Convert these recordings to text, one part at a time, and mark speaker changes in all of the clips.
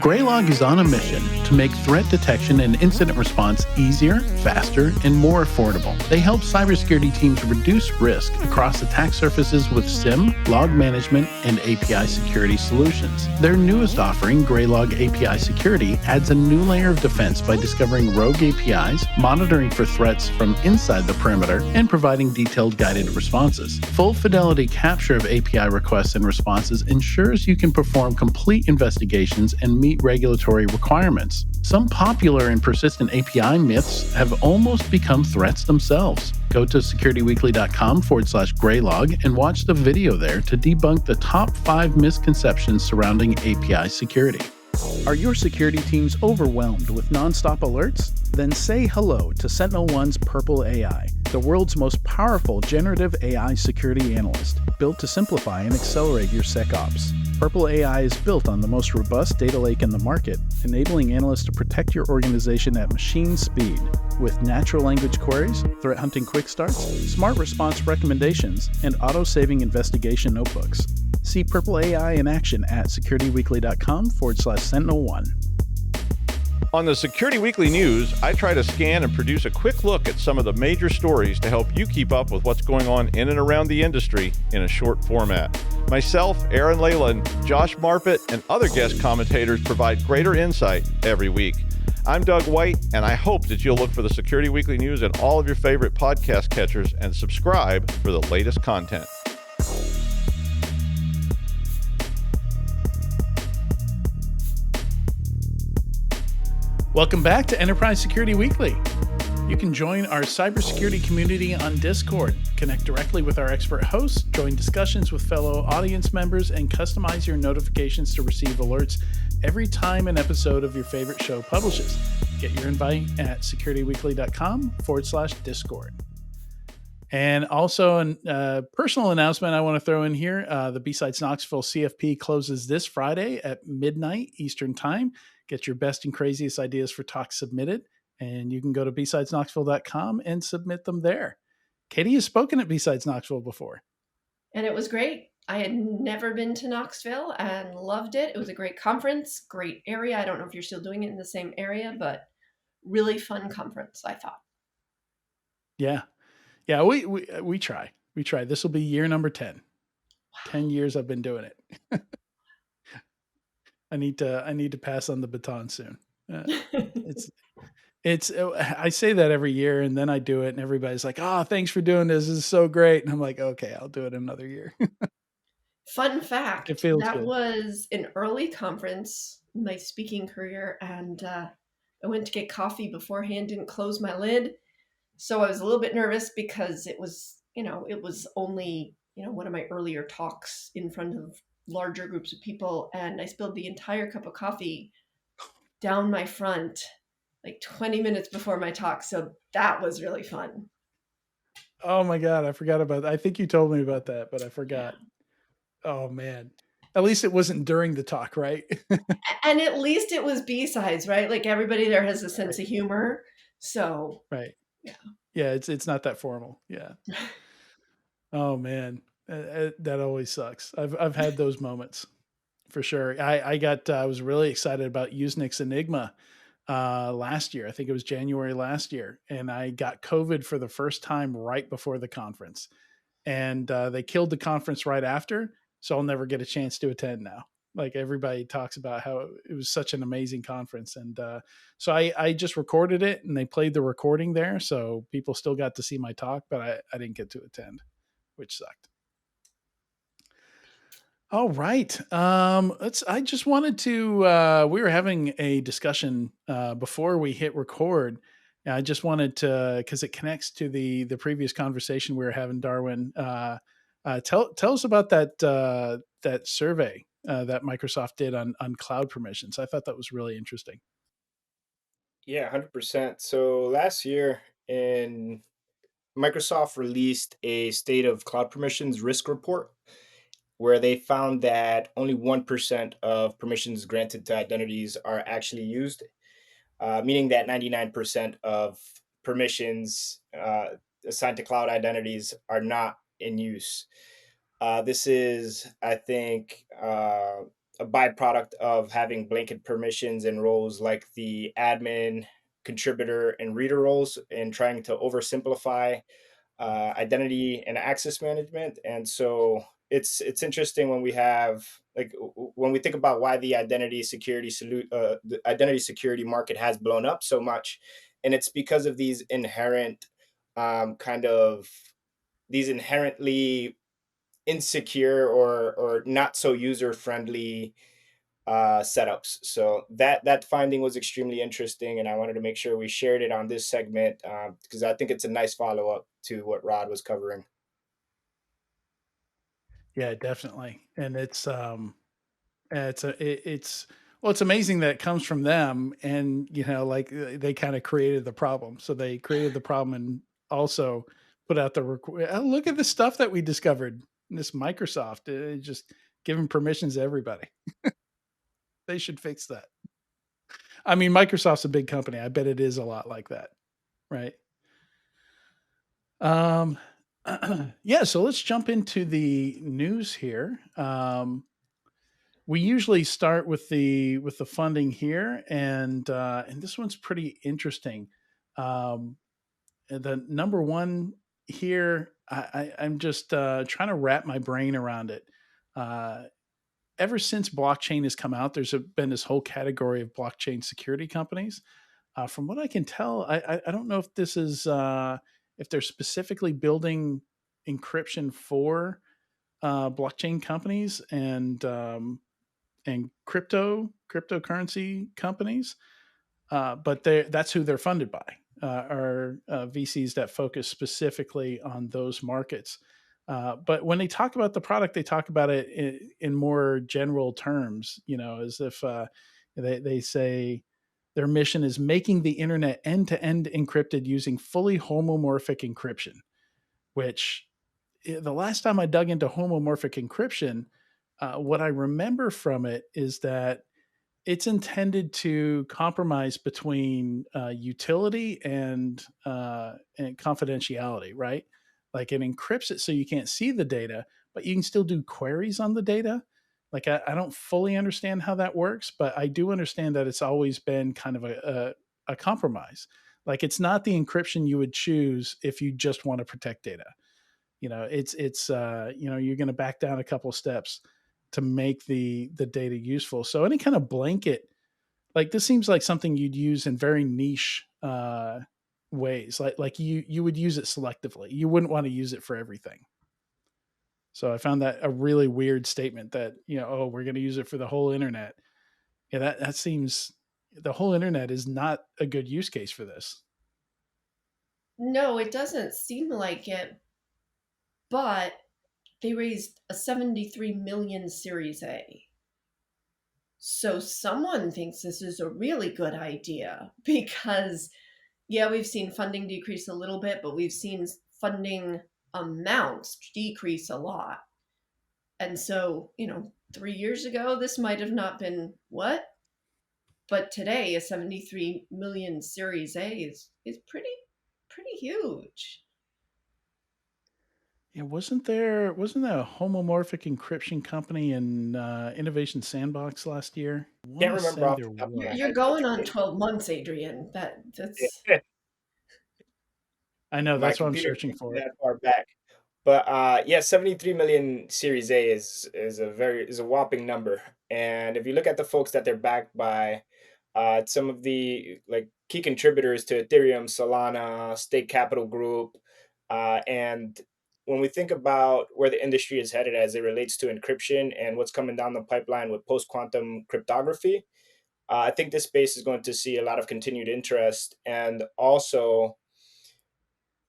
Speaker 1: Graylog is on a mission to make threat detection and incident response easier, faster, and more affordable. They help cybersecurity teams reduce risk across attack surfaces with SIM, log management, and API security solutions. Their newest offering, Graylog API Security, adds a new layer of defense by discovering rogue APIs, monitoring for threats from inside the perimeter, and providing detailed guided responses. Full fidelity capture of API requests and responses ensures you can perform complete investigations and meet regulatory requirements. Some popular and persistent API myths have almost become threats themselves. Go to securityweekly.com/Graylog and watch the video there to debunk the top 5 misconceptions surrounding API security. Are your security teams overwhelmed with nonstop alerts? Then say hello to SentinelOne's Purple AI, the world's most powerful generative AI security analyst, built to simplify and accelerate your SecOps. Purple AI is built on the most robust data lake in the market, enabling analysts to protect your organization at machine speed. With natural language queries, threat hunting quick starts, smart response recommendations, and auto-saving investigation notebooks. See Purple AI in action at securityweekly.com/SentinelOne.
Speaker 2: On the Security Weekly News, I try to scan and produce a quick look at some of the major stories to help you keep up with what's going on in and around the industry in a short format. Myself, Aaron Leyland, Josh Marpet, and other guest commentators provide greater insight every week. I'm Doug White, and I hope that you'll look for the Security Weekly News in all of your favorite podcast catchers and subscribe for the latest content.
Speaker 1: Welcome back to Enterprise Security Weekly. You can join our cybersecurity community on Discord, connect directly with our expert hosts, join discussions with fellow audience members, and customize your notifications to receive alerts every time an episode of your favorite show publishes. Get your invite at securityweekly.com/Discord. And also a personal announcement I want to throw in here. The B-Sides Knoxville CFP closes this Friday at midnight Eastern Time. Get your best and craziest ideas for talks submitted, and you can go to bsidesknoxville.com and submit them there. Katie has spoken at B-Sides Knoxville before.
Speaker 3: And it was great. I had never been to Knoxville and loved it. It was a great conference, great area. I don't know if you're still doing it in the same area, but really fun conference, I thought.
Speaker 1: Yeah, we try. We try. This will be year number 10. Wow. 10 years I've been doing it. I need to pass on the baton soon. I say that every year, and then I do it, and everybody's like, "Oh, thanks for doing this. This is so great." And I'm like, "Okay, I'll do it another year."
Speaker 3: Fun fact,
Speaker 1: It feels
Speaker 3: that
Speaker 1: good.
Speaker 3: was an early conference in my speaking career, and I went to get coffee beforehand, didn't close my lid. So I was a little bit nervous because it was only, one of my earlier talks in front of larger groups of people, and I spilled the entire cup of coffee down my front like 20 minutes before my talk. So that was really fun.
Speaker 1: Oh my God, I forgot about that. I think you told me about that, but I forgot. Oh man. At least it wasn't during the talk, right?
Speaker 3: And at least it was B-sides, right? Like everybody there has a sense of humor. So
Speaker 1: Right.
Speaker 3: yeah.
Speaker 1: Yeah, it's not that formal. Yeah. Oh man. That always sucks. I've had those moments for sure. I was really excited about Usenix Enigma last year. I think it was January last year, and I got COVID for the first time right before the conference, and they killed the conference right after. So I'll never get a chance to attend now. Like everybody talks about how it was such an amazing conference, and so I just recorded it, and they played the recording there, so people still got to see my talk, but I didn't get to attend, which sucked. All right. I just wanted to, we were having a discussion before we hit record. And I just wanted to, because it connects to the previous conversation we were having, Darwin. Tell us about that survey that Microsoft did on cloud permissions. I thought that was really interesting.
Speaker 4: Yeah, 100%. So last year, Microsoft released a state of cloud permissions risk report where they found that only 1% of permissions granted to identities are actually used, meaning that 99% of permissions assigned to cloud identities are not in use. This is, I think, a byproduct of having blanket permissions and roles like the admin, contributor, and reader roles, and trying to oversimplify identity and access management. And so it's interesting when we have when we think about why the identity security market has blown up so much, and it's because of these inherent kind of these inherently insecure or not so user friendly setups. So that finding was extremely interesting, and I wanted to make sure we shared it on this segment because I think it's a nice follow up to what Rod was covering.
Speaker 1: Yeah, definitely. And it's well, it's amazing that it comes from them, and like they kind of created the problem. So they created the problem and also put out the oh, look at the stuff that we discovered. This Microsoft just giving permissions to everybody. They should fix that. I mean, Microsoft's a big company. I bet it is a lot like that, right? Um, yeah. So let's jump into the news here. We usually start with the funding here, and this one's pretty interesting. Um, the number one here, I'm just trying to wrap my brain around it. Uh, Ever since blockchain has come out, been this whole category of blockchain security companies. From what I can tell, I don't know if this is if they're specifically building encryption for blockchain companies and cryptocurrency companies, but that's who they're funded by. Are VCs that focus specifically on those markets. But when they talk about the product, they talk about it in more general terms. As if they say their mission is making the internet end-to-end encrypted using fully homomorphic encryption. Which the last time I dug into homomorphic encryption, what I remember from it is that it's intended to compromise between utility and confidentiality, right? Like it encrypts it so you can't see the data, but you can still do queries on the data. Like I don't fully understand how that works, but I do understand that it's always been kind of a compromise. Like it's not the encryption you would choose if you just want to protect data. It's you're going to back down a couple steps to make the data useful. So any kind of blanket, like this seems like something you'd use in very niche ways. Like you would use it selectively. You wouldn't want to use it for everything. So I found that a really weird statement that, oh, we're going to use it for the whole internet. Yeah, that seems the whole internet is not a good use case for this.
Speaker 3: No, it doesn't seem like it, but they raised a 73 million Series A. So someone thinks this is a really good idea because, yeah, we've seen funding decrease a little bit, but we've seen funding amounts decrease a lot. And so, 3 years ago, this might have not been what? But today, a 73 million Series A is pretty huge.
Speaker 1: Yeah, wasn't there a homomorphic encryption company in Innovation Sandbox last year? I want
Speaker 4: Can't
Speaker 1: to
Speaker 4: remember
Speaker 1: say
Speaker 4: off
Speaker 1: there
Speaker 4: the top of my
Speaker 3: You're
Speaker 1: was.
Speaker 4: head, but I
Speaker 3: going
Speaker 4: think
Speaker 3: on 12 months, Adrian. That's
Speaker 1: I know
Speaker 4: my
Speaker 1: that's what I'm
Speaker 4: computer
Speaker 1: searching
Speaker 4: can't be
Speaker 1: for.
Speaker 4: that far back. But yeah, 73 million Series A is a whopping number. And if you look at the folks that they're backed by, some of the like key contributors to Ethereum, Solana, State Capital Group, and when we think about where the industry is headed as it relates to encryption and what's coming down the pipeline with post quantum cryptography, I think this space is going to see a lot of continued interest. And also,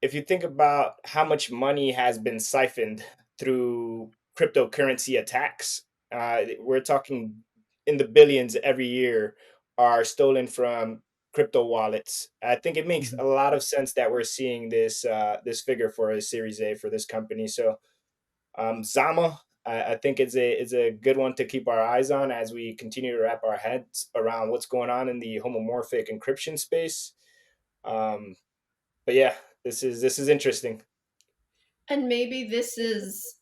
Speaker 4: if you think about how much money has been siphoned through cryptocurrency attacks, we're talking in the billions every year are stolen from crypto wallets. I think it makes
Speaker 1: Mhm.
Speaker 4: a lot of sense that we're seeing this figure for a Series A for this company. So Zama, I think is a good one to keep our eyes on as we continue to wrap our heads around what's going on in the homomorphic encryption space. Um, but yeah, this is interesting.
Speaker 3: and maybe this is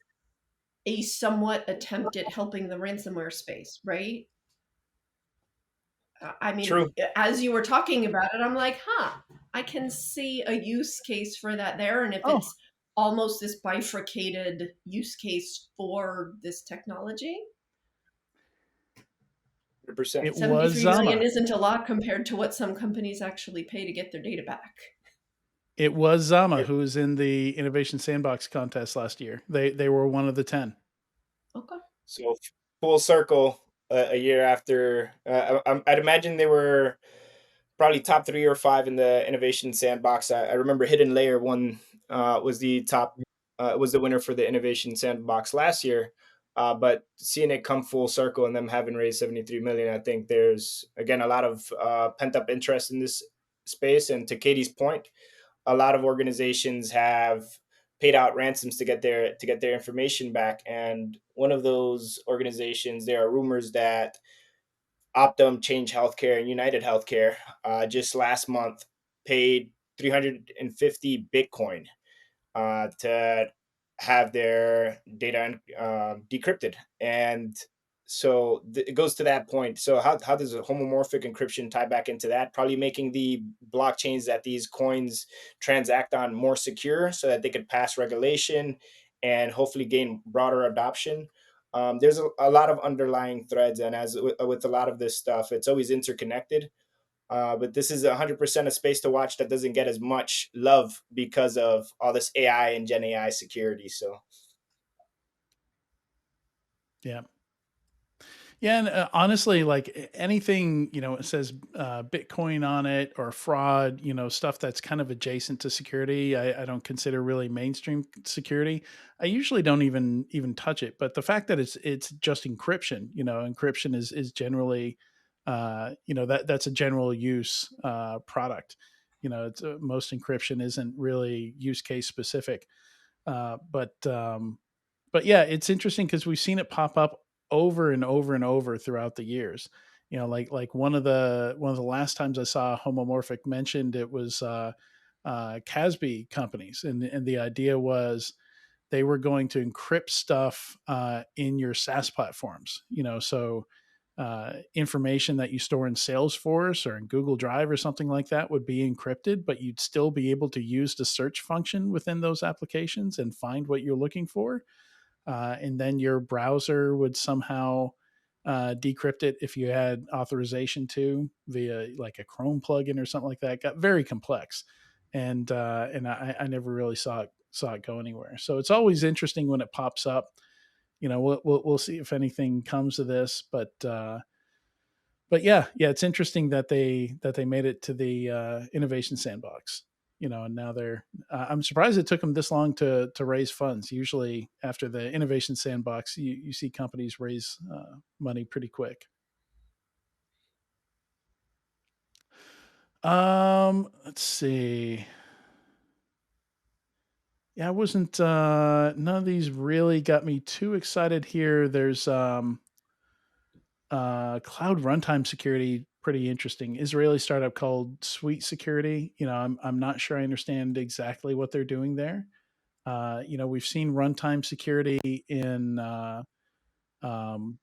Speaker 3: a somewhat attempt at helping the ransomware space, right? I mean,
Speaker 4: True.
Speaker 3: as you were talking about it, I'm like, huh, I can see a use case for that there. And if
Speaker 1: Oh,
Speaker 3: it's almost this bifurcated use case for this technology,
Speaker 4: 100%.
Speaker 1: it was
Speaker 3: 73 million
Speaker 1: Zama.
Speaker 3: isn't a lot compared to what some companies actually pay to get their data back.
Speaker 1: It was Zama
Speaker 4: Yeah.
Speaker 1: who was in the Innovation Sandbox contest last year. They were one of the 10.
Speaker 3: Okay.
Speaker 4: So full circle, a year after, I'd imagine they were probably top 3 or 5 in the innovation sandbox. I remember Hidden Layer one was the top, was the winner for the innovation sandbox last year. But seeing it come full circle and them having raised 73 million, I think there's again a lot of pent up interest in this space. And to Katie's point, a lot of organizations have paid out ransoms to get their information back. And one of those organizations, there are rumors that Optum, Change Healthcare, and United Healthcare just last month paid 350 Bitcoin to have their data decrypted. And so it goes to that point. So how does a homomorphic encryption tie back into that? Probably making the blockchains that these coins transact on more secure so that they could pass regulation and hopefully gain broader adoption. There's a lot of underlying threads, and as with a lot of this stuff, it's always interconnected. But this is 100% a space to watch that doesn't get as much love because of all this AI and Gen AI security. So,
Speaker 1: Yeah. Yeah, and honestly, like anything, it says Bitcoin on it or fraud, stuff that's kind of adjacent to security. I don't consider really mainstream security. I usually don't even touch it. But the fact that it's just encryption, encryption is generally, that's a general use product. It's most encryption isn't really use case specific. But yeah, it's interesting because we've seen it pop up over and over and over throughout the years. Like one of the last times I saw homomorphic mentioned, it was Casby companies, and the idea was they were going to encrypt stuff in your SaaS platforms. So information that you store in Salesforce or in Google Drive or something like that would be encrypted, but you'd still be able to use the search function within those applications and find what you're looking for, and then your browser would somehow decrypt it if you had authorization to via like a Chrome plugin or something like that. It got very complex, and I never really saw it go anywhere. So it's always interesting when it pops up. We'll see if anything comes of this, but yeah, it's interesting that they made it to the innovation sandbox. And now they're. I'm surprised it took them this long to raise funds. Usually, after the innovation sandbox, you see companies raise money pretty quick. Let's see. Yeah, I wasn't. None of these really got me too excited here. There's cloud runtime security, pretty interesting. Israeli startup called Sweet Security. I'm not sure I understand exactly what they're doing there. We've seen runtime security um,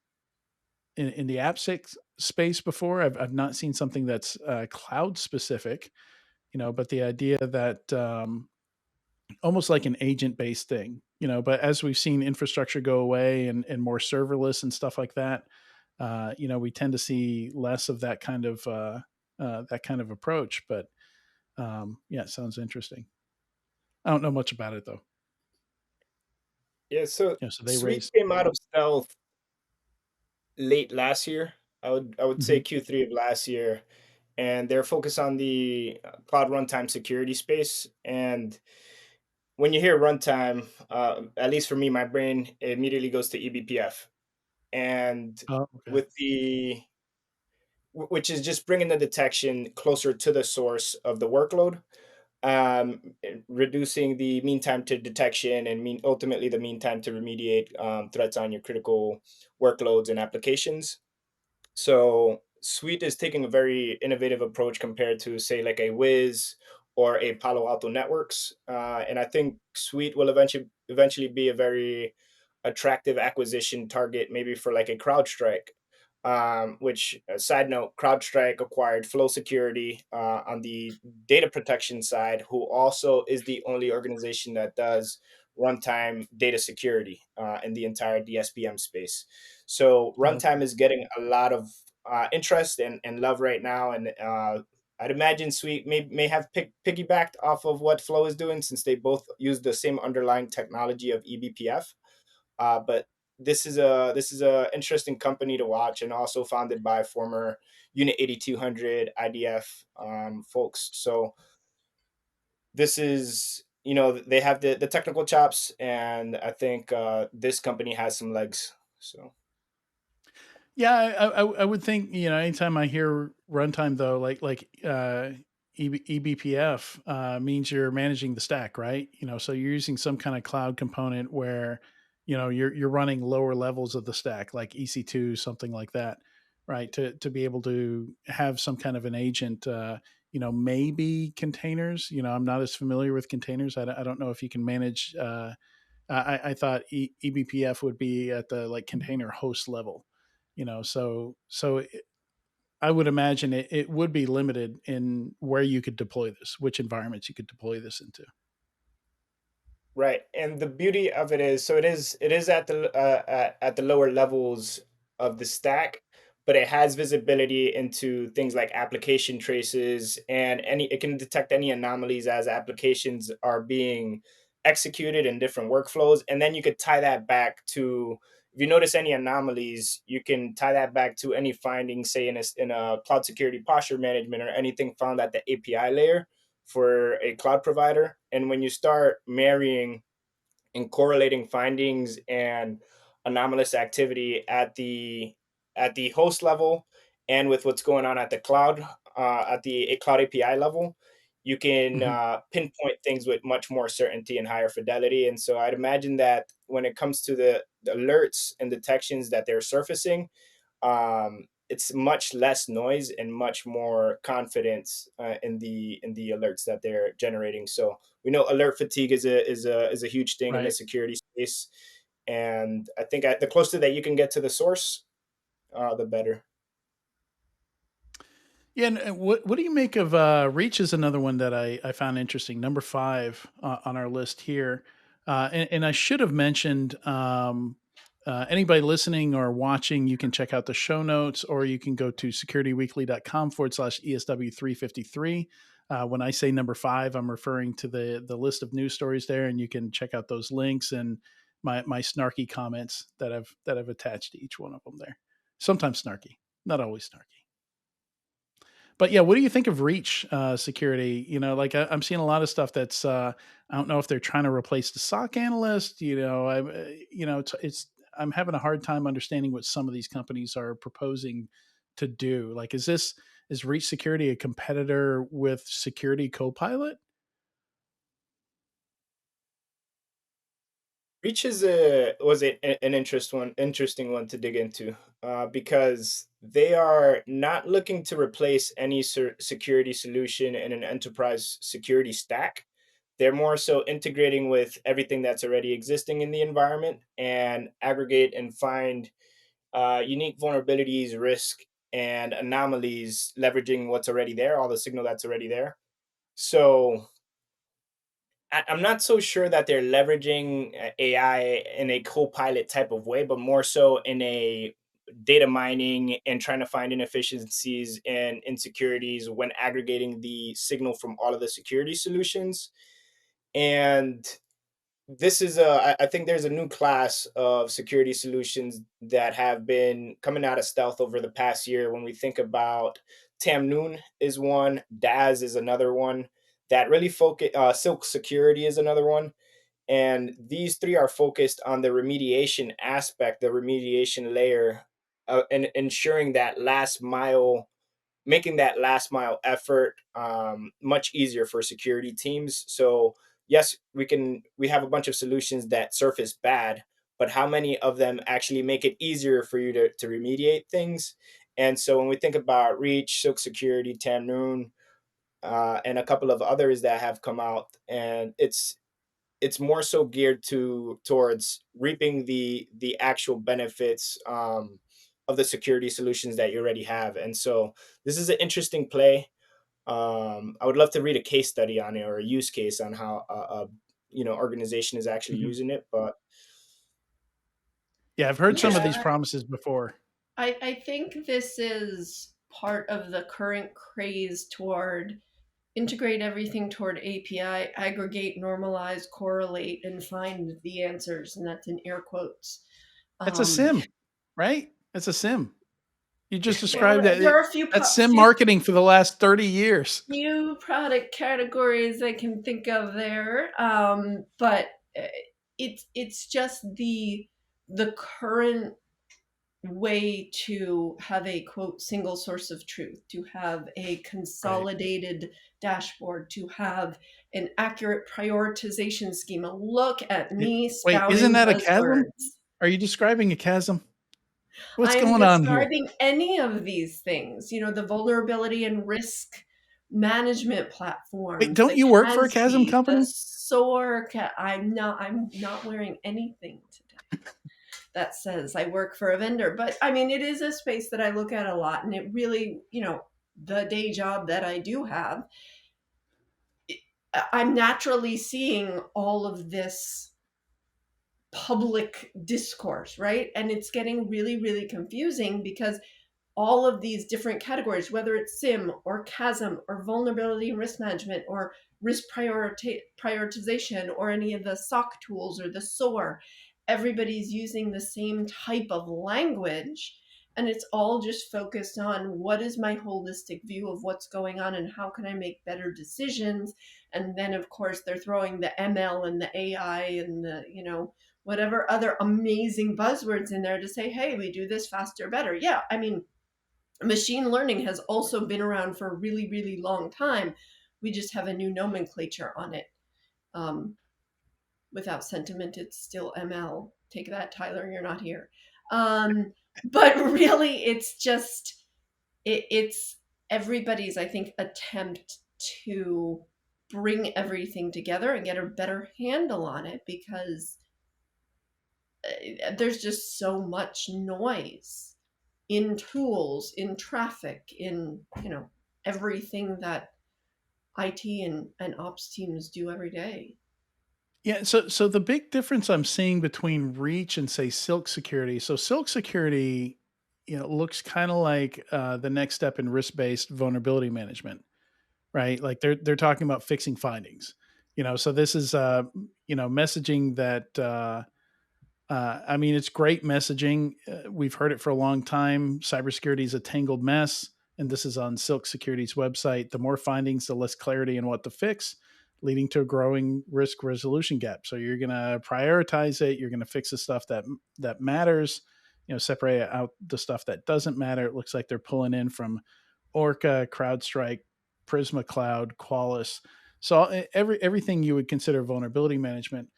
Speaker 1: in the app space before. I've not seen something that's cloud specific. But the idea that almost like an agent based thing. But as we've seen infrastructure go away and more serverless and stuff like that, we tend to see less of that kind of approach. But yeah, it sounds interesting. I don't know much about it though.
Speaker 4: yeah, so
Speaker 1: So they
Speaker 4: Sweet
Speaker 1: raised.
Speaker 4: came out of stealth late last year. I would say
Speaker 1: Mhm.
Speaker 4: Q3 of last year, and they're focused on the cloud runtime security space. And when you hear runtime, at least for me, my brain immediately goes to eBPF, and
Speaker 1: Oh, okay.
Speaker 4: with the which is just bringing the detection closer to the source of the workload, reducing the mean time to detection and ultimately the mean time to remediate threats on your critical workloads and applications. So Suite is taking a very innovative approach compared to say like a Wiz or a Palo Alto Networks, and I think Suite will eventually be a very attractive acquisition target, maybe for like a CrowdStrike. Which, side note, CrowdStrike acquired Flow Security on the data protection side, who also is the only organization that does runtime data security in the entire DSPM space. So runtime
Speaker 1: Okay.
Speaker 4: is getting a lot of interest and love right now, and I'd imagine Sweet may have piggybacked off of what Flow is doing, since they both use the same underlying technology of eBPF. But this is a interesting company to watch, and also founded by former Unit 8200 IDF folks. So this is, they have the technical chops, and I think this company has some legs. So
Speaker 1: Yeah, I would think, anytime I hear runtime though, eBPF means you're managing the stack, right? So you're using some kind of cloud component where you're running lower levels of the stack, like EC2, something like that, right? To be able to have some kind of an agent. Maybe containers. I'm not as familiar with containers. I don't know if you can manage. I thought eBPF would be at the like container host level, I would imagine it would be limited in where you could deploy this, which environments you could deploy this into.
Speaker 4: right, and the beauty of it is, so it is at the lower levels of the stack, but it has visibility into things like application traces, and it can detect any anomalies as applications are being executed in different workflows, and then you could tie that back to, if you notice any anomalies, you can tie that back to any findings, say in a cloud security posture management, or anything found at the API layer for a cloud provider. And when you start marrying and correlating findings and anomalous activity at the host level, and with what's going on at the cloud, at the cloud API level, you can
Speaker 1: Mhm.
Speaker 4: pinpoint things with much more certainty and higher fidelity. And so I'd imagine that when it comes to the alerts and detections that they're surfacing, it's much less noise and much more confidence in the alerts that they're generating. So we know alert fatigue is a huge thing in the
Speaker 1: Right.
Speaker 4: security space, and I think the closer that you can get to the source, the better.
Speaker 1: Yeah, and what do you make of Reach? Is another one that I found interesting. Number five on our list here, and I should have mentioned. Anybody listening or watching, you can check out the show notes, or you can go to securityweekly.com/ESW 353. When I say number five, I'm referring to the list of news stories there, and you can check out those links and my snarky comments that I've attached to each one of them there. Sometimes snarky, not always snarky. But yeah, what do you think of Reach security? I'm seeing a lot of stuff that's I don't know if they're trying to replace the SOC analyst. It's I'm having a hard time understanding what some of these companies are proposing to do. Like, is Reach Security a competitor with Security Copilot?
Speaker 4: Reach was an interesting one to dig into, because they are not looking to replace any security solution in an enterprise security stack. They're more so integrating with everything that's already existing in the environment, and aggregate and find unique vulnerabilities, risk, and anomalies, leveraging what's already there, all the signal that's already there. So I'm not so sure that they're leveraging AI in a co-pilot type of way, but more so in a data mining and trying to find inefficiencies and insecurities when aggregating the signal from all of the security solutions. And this is I think there's a new class of security solutions that have been coming out of stealth over the past year. When we think about Tamnoon is one, Daz is another one that really focus. Silk Security is another one, and these three are focused on the remediation aspect, the remediation layer, and ensuring that last mile, making that last mile effort much easier for security teams. So yes, we have a bunch of solutions that surface bad, but how many of them actually make it easier for you to remediate things? And so when we think about Reach, Silk Security, Tamnoon, and a couple of others that have come out, and it's more so geared towards reaping the actual benefits of the security solutions that you already have. And so this is an interesting play. I would love to read a case study on it or a use case on how organization is actually
Speaker 1: Mhm.
Speaker 4: using it. But
Speaker 1: Yeah, I've heard some of
Speaker 4: interesting.
Speaker 1: these promises before.
Speaker 3: I think this is part of the current craze toward integrate everything toward API, aggregate, normalize, correlate, and find the answers. And that's in air quotes.
Speaker 1: It's a
Speaker 3: Um,
Speaker 1: SIM, right? It's a SIM. You just
Speaker 3: well,
Speaker 1: described that.
Speaker 3: there are a few,
Speaker 1: That's SIM marketing for the last 30 years.
Speaker 3: few product categories I can think of there, but uh, it's just the current way to have a quote single source of truth, to have a
Speaker 1: Right.
Speaker 3: consolidated dashboard, to have an accurate prioritization schema. Look at me
Speaker 1: Wait, isn't
Speaker 3: spouting
Speaker 1: that a chasm?
Speaker 3: buzzwords.
Speaker 1: Are you describing a chasm? What's
Speaker 3: I am
Speaker 1: going on here?
Speaker 3: describing any of these things, the vulnerability and risk management
Speaker 1: Wait,
Speaker 3: platforms,
Speaker 1: don't
Speaker 3: the
Speaker 1: you work for a chasm
Speaker 3: CASB, the
Speaker 1: company?
Speaker 3: SOAR. I'm not wearing anything today that says I work for a vendor. But I mean, it is a space that I look at a lot, and it really, the day job that I do have, I'm naturally seeing all of this public discourse, right? And it's getting really, really confusing because all of these different categories, whether it's SIM or CASM or vulnerability and risk management or risk prioritization or any of the SOC tools or the SOAR, everybody's using the same type of language. And it's all just focused on what is my holistic view of what's going on and how can I make better decisions. And then, of course, they're throwing the ML and the AI and whatever other amazing buzzwords in there to say, hey, we do this faster, better. Yeah, I mean, machine learning has also been around for a really, really long time. We just have a new nomenclature on it. Without sentiment, it's still ML. Take that, Tyler, you're not here. But really, it's just, it's everybody's, I think, attempt to bring everything together and get a better handle on it because there's just so much noise in tools, in traffic, in everything that IT and ops teams do every day.
Speaker 1: Yeah, so the big difference I'm seeing between Reach and say Silk Security. So Silk Security, looks kind of like the next step in risk-based vulnerability management, right? Like they're talking about fixing findings. So this is messaging that I mean, it's great messaging. We've heard it for a long time. Cybersecurity is a tangled mess. And this is on Silk Security's website. The more findings, the less clarity in what to fix, leading to a growing risk resolution gap. So you're going to prioritize it. You're going to fix the stuff that matters, separate out the stuff that doesn't matter. It looks like they're pulling in from Orca, CrowdStrike, Prisma Cloud, Qualys. So everything you would consider vulnerability management.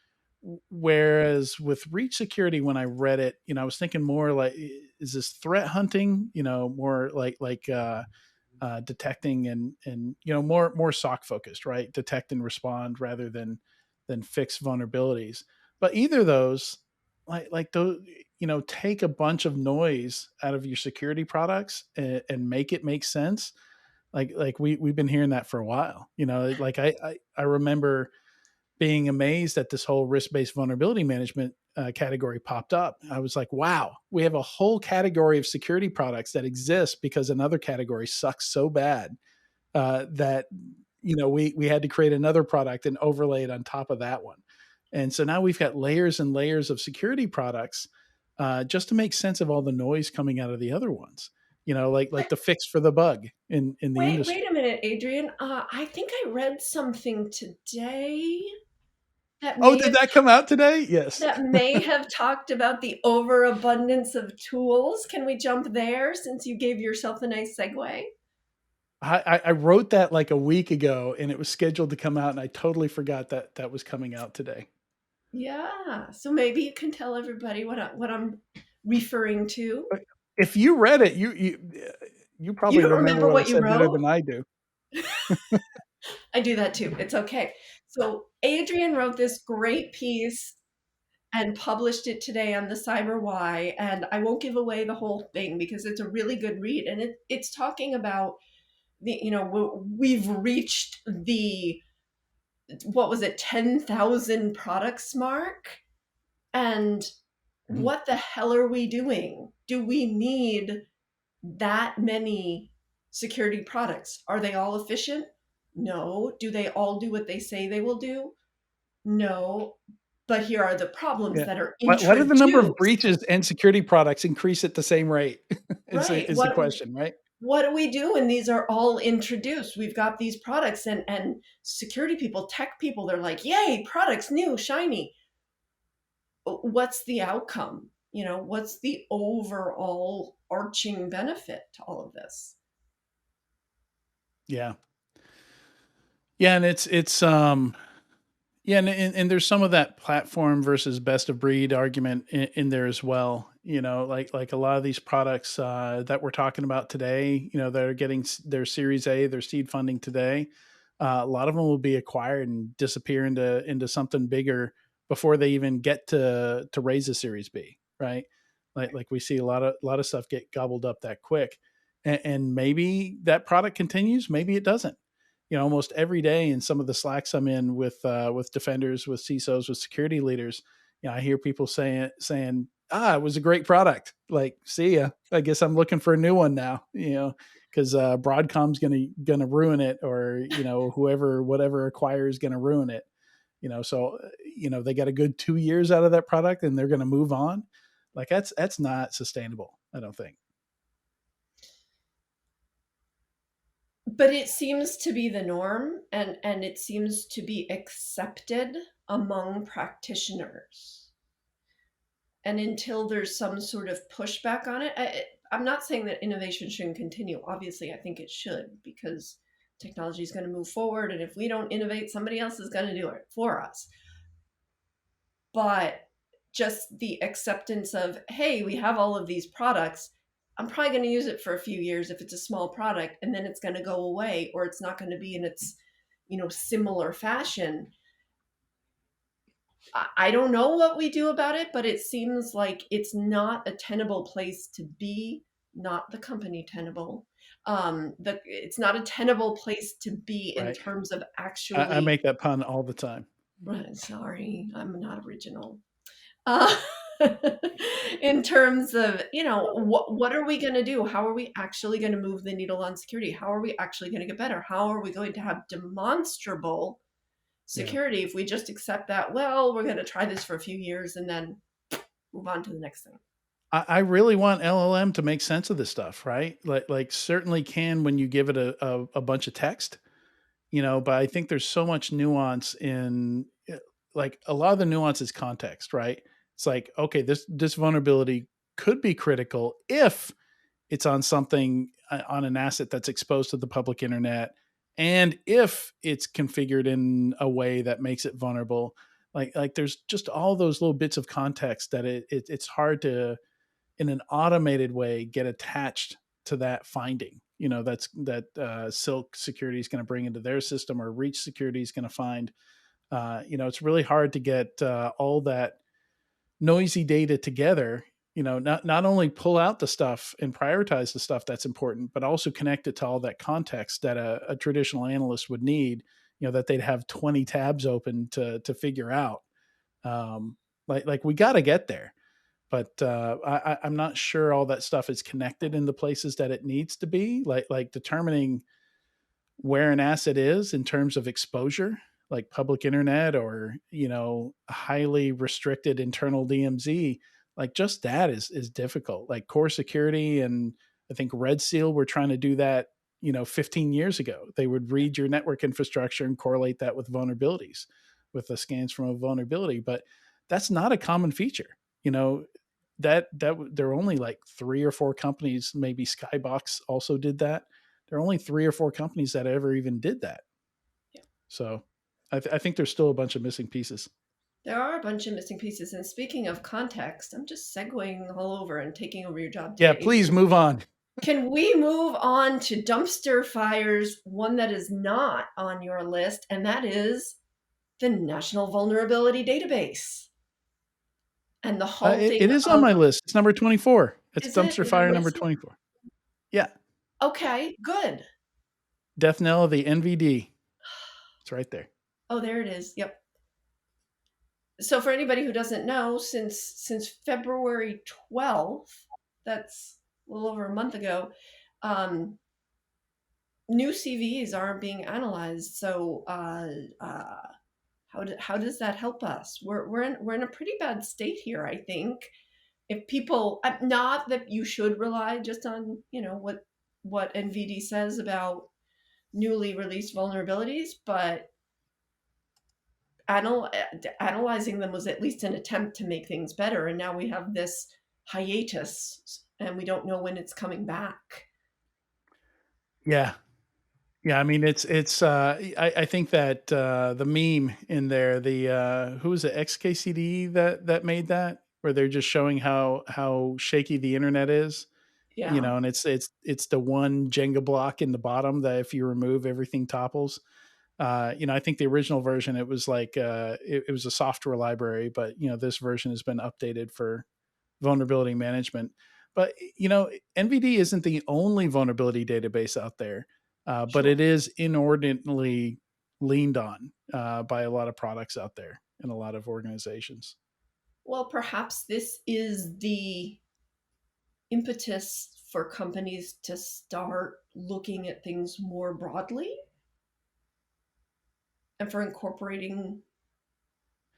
Speaker 1: Whereas with Reach Security, when I read it, I was thinking more like, is this threat hunting? More like detecting and more SOC focused, right? Detect and respond rather than fix vulnerabilities. But either of those, like those, take a bunch of noise out of your security products and make it make sense. Like we've been hearing that for a while. Like I remember being amazed at this whole risk-based vulnerability management category popped up. I was like, wow, we have a whole category of security products that exist because another category sucks so bad that we had to create another product and overlay it on top of that one. And so now we've got layers and layers of security products just to make sense of all the noise coming out of the other ones. Like the fix for the bug in the
Speaker 3: Wait
Speaker 1: industry.
Speaker 3: a minute, Adrian. I think I read something today that
Speaker 1: Oh,
Speaker 3: may
Speaker 1: did
Speaker 3: have
Speaker 1: that come out today? Yes.
Speaker 3: talked about the overabundance of tools. Can we jump there since you gave yourself a nice segue?
Speaker 1: I wrote that like a week ago and it was scheduled to come out and I totally forgot that that was coming out today.
Speaker 3: Yeah. So maybe you can tell everybody what I'm referring to.
Speaker 1: If you read it, you
Speaker 3: You
Speaker 1: probably
Speaker 3: don't
Speaker 1: remember
Speaker 3: remember
Speaker 1: what I
Speaker 3: what you
Speaker 1: said better
Speaker 3: wrote?
Speaker 1: than I do.
Speaker 3: I do that too. It's okay. So Adrian wrote this great piece and published it today on the Cyber Y, and I won't give away the whole thing because it's a really good read, and it's talking about the, we've reached the, what was it, 10,000 products mark, and
Speaker 1: Mhm.
Speaker 3: what the hell are we doing? Do we need that many security products? Are they all efficient? No. Do they all do what they say they will do? No. But here are the problems
Speaker 1: Yeah.
Speaker 3: that are
Speaker 1: Why do the number of
Speaker 3: introduced.
Speaker 1: breaches and security products increase at the same rate?
Speaker 3: Right.
Speaker 1: Is the question, right?
Speaker 3: What do we do when these are all introduced? We've got these products, and security people, tech people, they're like, yay, products, new, shiny. What's the outcome? What's the overall arching benefit to all of this?
Speaker 1: Yeah. Yeah, and it's yeah, and there's some of that platform versus best of breed argument in there as well. Like a lot of these products that we're talking about today, that are getting their Series A, their seed funding today. A lot of them will be acquired and disappear into something bigger before they even get to raise a Series B, right? Like we see a lot of stuff get gobbled up that quick, and maybe that product continues, maybe it doesn't. Almost every day in some of the slacks I'm in with defenders, with CISOs, with security leaders, I hear people saying, it was a great product. Like, see ya. I guess I'm looking for a new one now. Because Broadcom's gonna ruin it, or whatever acquire is gonna ruin it. So they got a good 2 years out of that product, and they're gonna move on. Like that's not sustainable, I don't think.
Speaker 3: But it seems to be the norm, and it seems to be accepted among practitioners. And until there's some sort of pushback on it, I'm not saying that innovation shouldn't continue. Obviously, I think it should, because technology is going to move forward, and if we don't innovate, somebody else is going to do it for us. But just the acceptance of, hey, we have all of these products. I'm probably going to use it for a few years if it's a small product, and then it's going to go away, or it's not going to be in its, similar fashion. I don't know what we do about it, but it seems like it's not a tenable place to be. Not the company tenable. It's not a tenable place to be in
Speaker 1: Right.
Speaker 3: terms of
Speaker 1: I
Speaker 3: actually.
Speaker 1: make that pun all the time.
Speaker 3: Sorry, I'm not original. Uh, in terms of, what are we going to do? How are we actually going to move the needle on security? How are we actually going to get better? How are we going to have demonstrable
Speaker 1: Yeah.
Speaker 3: security if we just accept that, well, we're going to try this for a few years and then move on to the next thing?
Speaker 1: I really want LLM to make sense of this stuff, right? Like certainly can when you give it a bunch of text, but I think there's so much nuance in like a lot of the nuance is context, right? It's like, okay, this vulnerability could be critical if it's on something on an asset that's exposed to the public internet, and if it's configured in a way that makes it vulnerable. Like there's just all those little bits of context that it's hard to in an automated way get attached to that finding. That Silk Security is going to bring into their system, or Reach Security is going to find. It's really hard to get all that noisy data together. Not only pull out the stuff and prioritize the stuff that's important, but also connect it to all that context that a traditional analyst would need. That they'd have 20 tabs open to figure out. Like we got to get there, but I'm not sure all that stuff is connected in the places that it needs to be. Like determining where an asset is in terms of exposure, like public internet, or highly restricted internal DMZ. Like just that is difficult. Like core security, and I think Red Seal were trying to do that 15 years ago. They would read your network infrastructure and correlate that with vulnerabilities, with the scans from a vulnerability. But that's not a common feature. That there are only like 3 or 4 companies, maybe Skybox also did that. There are only 3 or 4 companies that ever even did that.
Speaker 3: Yeah.
Speaker 1: So I think there's still a bunch of missing pieces.
Speaker 3: There are a bunch of missing pieces. And speaking of context, I'm just segueing all over and taking over your job
Speaker 1: Yeah,
Speaker 3: today,
Speaker 1: please
Speaker 3: Adrian.
Speaker 1: move on.
Speaker 3: Can we move on to dumpster fires, one that is not on your list, and that is the National Vulnerability Database. And the
Speaker 1: It
Speaker 3: halting
Speaker 1: is on
Speaker 3: of,
Speaker 1: my list. It's number 24. It's
Speaker 3: is it?
Speaker 1: dumpster
Speaker 3: Did I
Speaker 1: fire number
Speaker 3: miss it?
Speaker 1: 24. Yeah.
Speaker 3: Okay, good.
Speaker 1: Death knell of the NVD. It's right there.
Speaker 3: Oh, there it is. Yep. So for anybody who doesn't know, since February 12th, that's a little over a month ago, um, new CVEs aren't being analyzed. So how does that help us? We're in a pretty bad state here, I think. If people, not that you should rely just on what NVD says about newly released vulnerabilities, but analyzing them was at least an attempt to make things better. And now we have this hiatus, and we don't know when it's coming back.
Speaker 1: Yeah. Yeah, I mean I think that the meme in there, the who was it, XKCD that made that, where they're just showing how shaky the internet is,
Speaker 3: Yeah.
Speaker 1: and it's the one Jenga block in the bottom that if you remove, everything topples. I think the original version, it was like it was a software library, but this version has been updated for vulnerability management. But NVD isn't the only vulnerability database out there, but
Speaker 3: Sure.
Speaker 1: it is inordinately leaned on by a lot of products out there and a lot of organizations.
Speaker 3: Well, perhaps this is the impetus for companies to start looking at things more broadly and for incorporating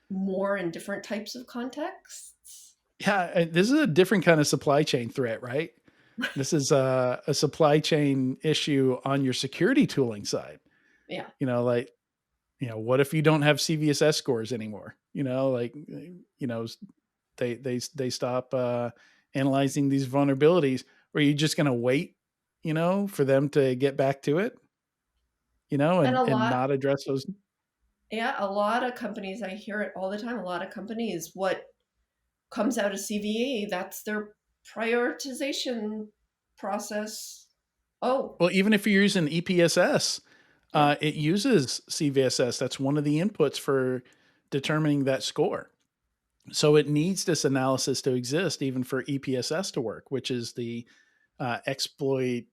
Speaker 3: more in different types of contexts.
Speaker 1: Yeah, this is a different kind of supply chain threat, right? This is a supply chain issue on your security tooling side.
Speaker 3: Yeah.
Speaker 1: Like, what if you don't have CVSS scores anymore? They stop analyzing these vulnerabilities. Or are you just going to wait, for them to get back to it,
Speaker 3: And
Speaker 1: and not address those?
Speaker 3: a lot of companies, I hear it all the time, a lot of companies, what comes out of CVE, that's their prioritization process. Oh,
Speaker 1: Well, even if you're using EPSS,
Speaker 3: yeah.
Speaker 1: it uses CVSS. That's one of the inputs for determining that score. So it needs this analysis to exist, even for EPSS to work, which is the exploit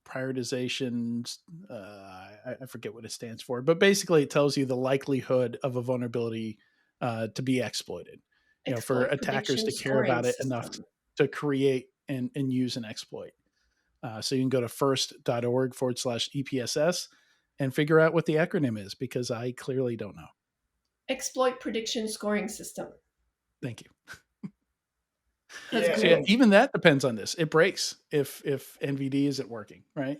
Speaker 1: prioritization. I forget what it stands for, but basically it tells you the likelihood of a vulnerability to be exploited. For
Speaker 3: Exploit
Speaker 1: attackers
Speaker 3: prediction
Speaker 1: to care
Speaker 3: scoring
Speaker 1: about it enough
Speaker 3: system.
Speaker 1: to create and use an exploit. So you can go to first.org/EPSS and figure out what the acronym is, because I clearly don't know.
Speaker 3: Exploit prediction scoring system.
Speaker 1: Thank you.
Speaker 3: That's
Speaker 4: Yeah,
Speaker 1: So yeah,
Speaker 3: great.
Speaker 4: and
Speaker 1: even that depends on this. It breaks if NVD isn't working, right?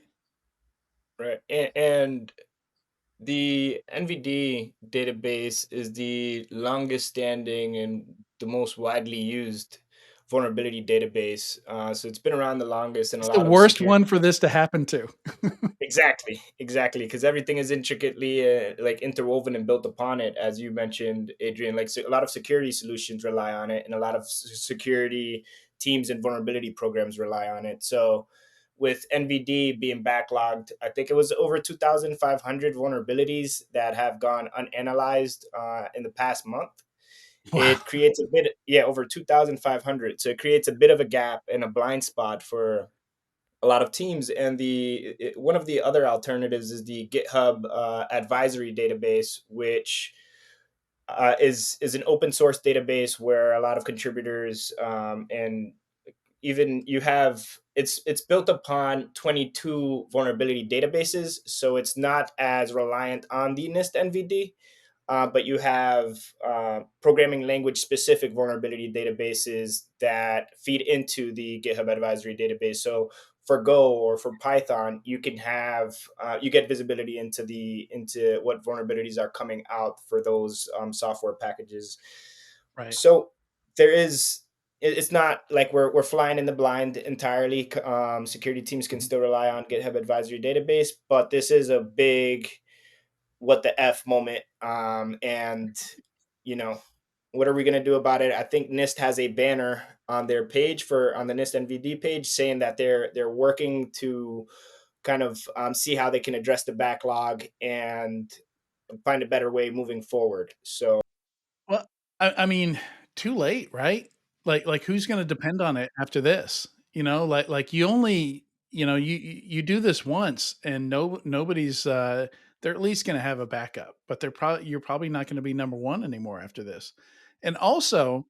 Speaker 4: right, and the NVD database is the longest standing and the most widely used vulnerability database. So it's been around the longest, and a
Speaker 1: It's the
Speaker 4: lot of
Speaker 1: worst
Speaker 4: security.
Speaker 1: one for this to happen to.
Speaker 4: Exactly, because everything is intricately like interwoven and built upon it, as you mentioned, Adrian. Like, so a lot of security solutions rely on it, and a lot of security teams and vulnerability programs rely on it. So, with NVD being backlogged, I think it was over 2,500 vulnerabilities that have gone unanalyzed in the past month.
Speaker 1: Wow.
Speaker 4: It creates a bit, yeah, over 2,500. So it creates a bit of a gap and a blind spot for a lot of teams. And one of the other alternatives is the GitHub advisory database, which is an open source database where a lot of contributors and even you have it's built upon 22 vulnerability databases, so it's not as reliant on the NIST NVD, but you have programming language specific vulnerability databases that feed into the GitHub advisory database. So for Go or for Python, you can have you get visibility into what vulnerabilities are coming out for those software packages.
Speaker 1: Right.
Speaker 4: So there is it's not like we're flying in the blind entirely. Security teams can
Speaker 1: Mhm.
Speaker 4: still rely on GitHub advisory database, but this is a big what the f moment. And you know, what are we going to do about it? I think NIST has a banner on their page for on the NIST NVD page saying that they're working to kind of see how they can address the backlog and find a better way moving forward. So
Speaker 1: Well, I mean, too late, right? Like who's going to depend on it after this? Like you only, you do this once, and nobody's they're at least going to have a backup, but you're probably not going to be number one anymore after this. And also,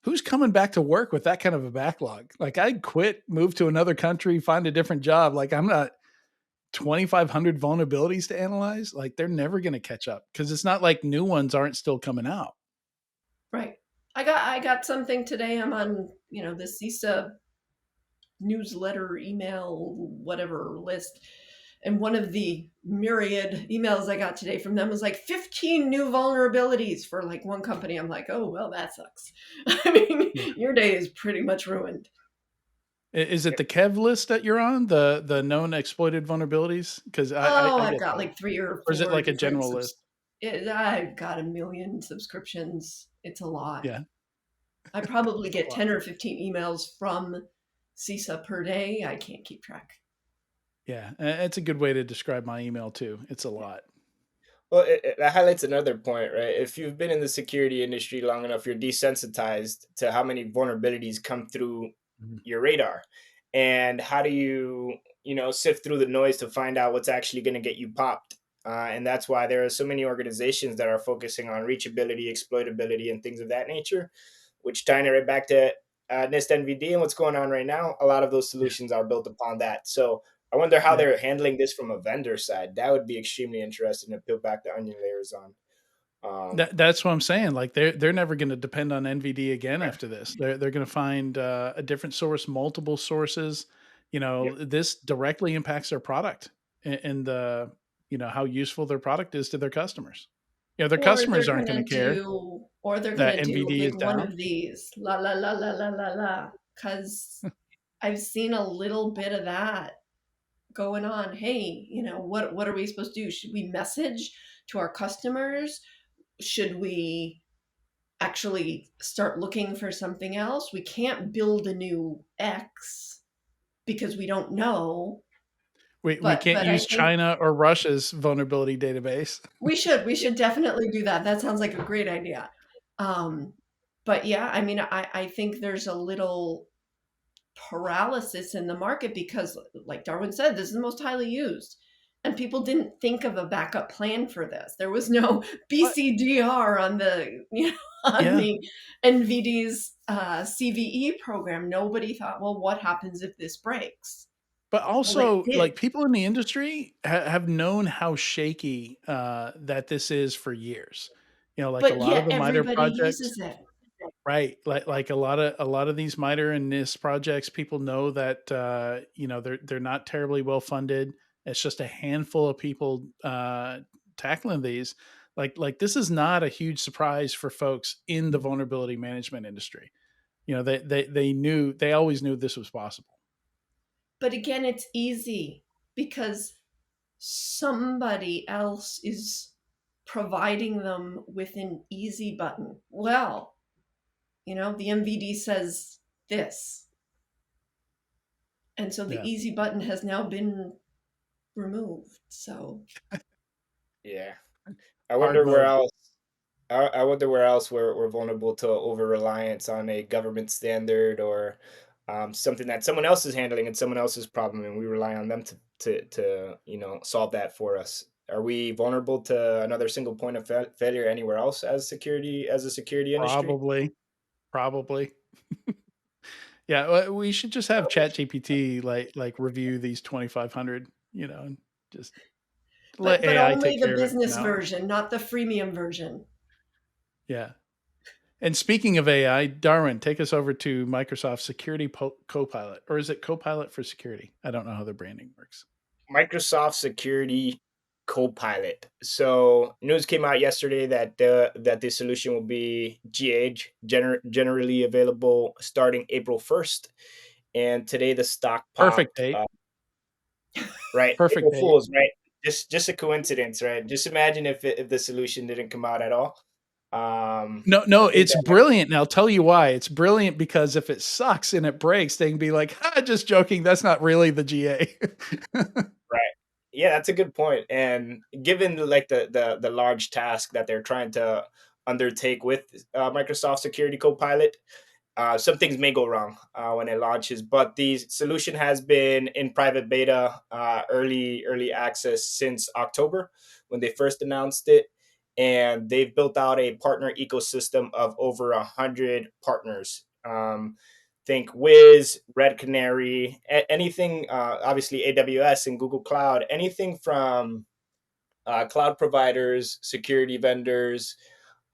Speaker 1: who's coming back to work with that kind of a backlog? Like I'd quit, move to another country, find a different job. Like I'm not 2,500 vulnerabilities to analyze. Like they're never going to catch up because it's not like new ones aren't still coming out.
Speaker 3: Right. I got something today. I'm on, the CISA newsletter, email, whatever list. And one of the myriad emails I got today from them was like 15 new vulnerabilities for like one company. I'm like, oh, well, that sucks. I mean, your day is pretty much ruined.
Speaker 1: Is it the Kev list that you're on, the known exploited vulnerabilities? Because
Speaker 3: I've got like 3 or 4.
Speaker 1: Or is it like a general list?
Speaker 3: I've got 1 million subscriptions. It's a lot.
Speaker 1: Yeah.
Speaker 3: I probably get 10 or 15 emails from CISA per day. I can't keep track.
Speaker 1: Yeah, it's a good way to describe my email too. It's a lot.
Speaker 4: Well, that highlights another point, right? If you've been in the security industry long enough, you're desensitized to how many vulnerabilities come through your radar, and how do you, sift through the noise to find out what's actually going to get you popped. And that's why there are so many organizations that are focusing on reachability, exploitability, and things of that nature, which tying it right back to NIST NVD and what's going on right now. A lot of those solutions are built upon that. So I wonder how they're handling this from a vendor side. That would be extremely interesting to peel back the onion layers on.
Speaker 1: That's what I'm saying. Like they're never going to depend on NVD again after this. They're going to find a different source, multiple sources. This directly impacts their product and the how useful their product is to their customers. Their customers aren't going to care.
Speaker 3: Or they're going to do
Speaker 1: NVD is
Speaker 3: one
Speaker 1: down.
Speaker 3: of these, la la la la la la la, because I've seen a little bit of that going on. Hey, what are we supposed to do? Should we message to our customers? Should we actually start looking for something else? We can't build a new X because we don't know.
Speaker 1: We can't use China or Russia's vulnerability database.
Speaker 3: We should definitely do that. That sounds like a great idea. But yeah, I mean, I think there's a little paralysis in the market because, like Darwin said, this is the most highly used. And people didn't think of a backup plan for this. There was no BCDR on the, the NVD's CVE program. Nobody thought, well, what happens if this breaks?
Speaker 1: But also, like people in the industry have known how shaky that this is for years. Like a lot of the MITRE projects,
Speaker 3: uses it.
Speaker 1: Right? Like a lot of these MITRE and NIST projects, people know that they're not terribly well funded. It's just a handful of people tackling these. Like this is not a huge surprise for folks in the vulnerability management industry. They always knew this was possible.
Speaker 3: But again, it's easy because somebody else is providing them with an easy button. Well, the MVD says this. And so the easy button has now been removed. So
Speaker 4: yeah. I wonder where else we're vulnerable to over-reliance on a government standard or something that someone else is handling and someone else's problem, and we rely on them to solve that for us. Are we vulnerable to another single point of failure anywhere else as a security industry?
Speaker 1: Probably. Yeah, we should just have ChatGPT like review these 2,500. And just let AI
Speaker 3: only
Speaker 1: take care of it.
Speaker 3: But only the business version, not the freemium version.
Speaker 1: Yeah. And speaking of AI, Darwin, take us over to Microsoft Security Copilot, or is it Copilot for Security? I don't know how the branding works.
Speaker 4: Microsoft Security Copilot. So news came out yesterday that the solution will be generally available starting April 1st. And today the stock popped.
Speaker 1: Perfect date.
Speaker 4: Right.
Speaker 1: Perfect
Speaker 4: April Fools, right? Just a coincidence, right? Just imagine if the solution didn't come out at all.
Speaker 1: No, it's brilliant. And I'll tell you why. It's brilliant because if it sucks and it breaks, they can be like, just joking. That's not really the GA.
Speaker 4: Right. Yeah, that's a good point. And given like the large task that they're trying to undertake with Microsoft Security Copilot, some things may go wrong when it launches. But the solution has been in private beta, early access since October when they first announced it, and they've built out a partner ecosystem of over 100 partners. Think Wiz, Red Canary, anything, obviously AWS and Google Cloud, anything from cloud providers, security vendors,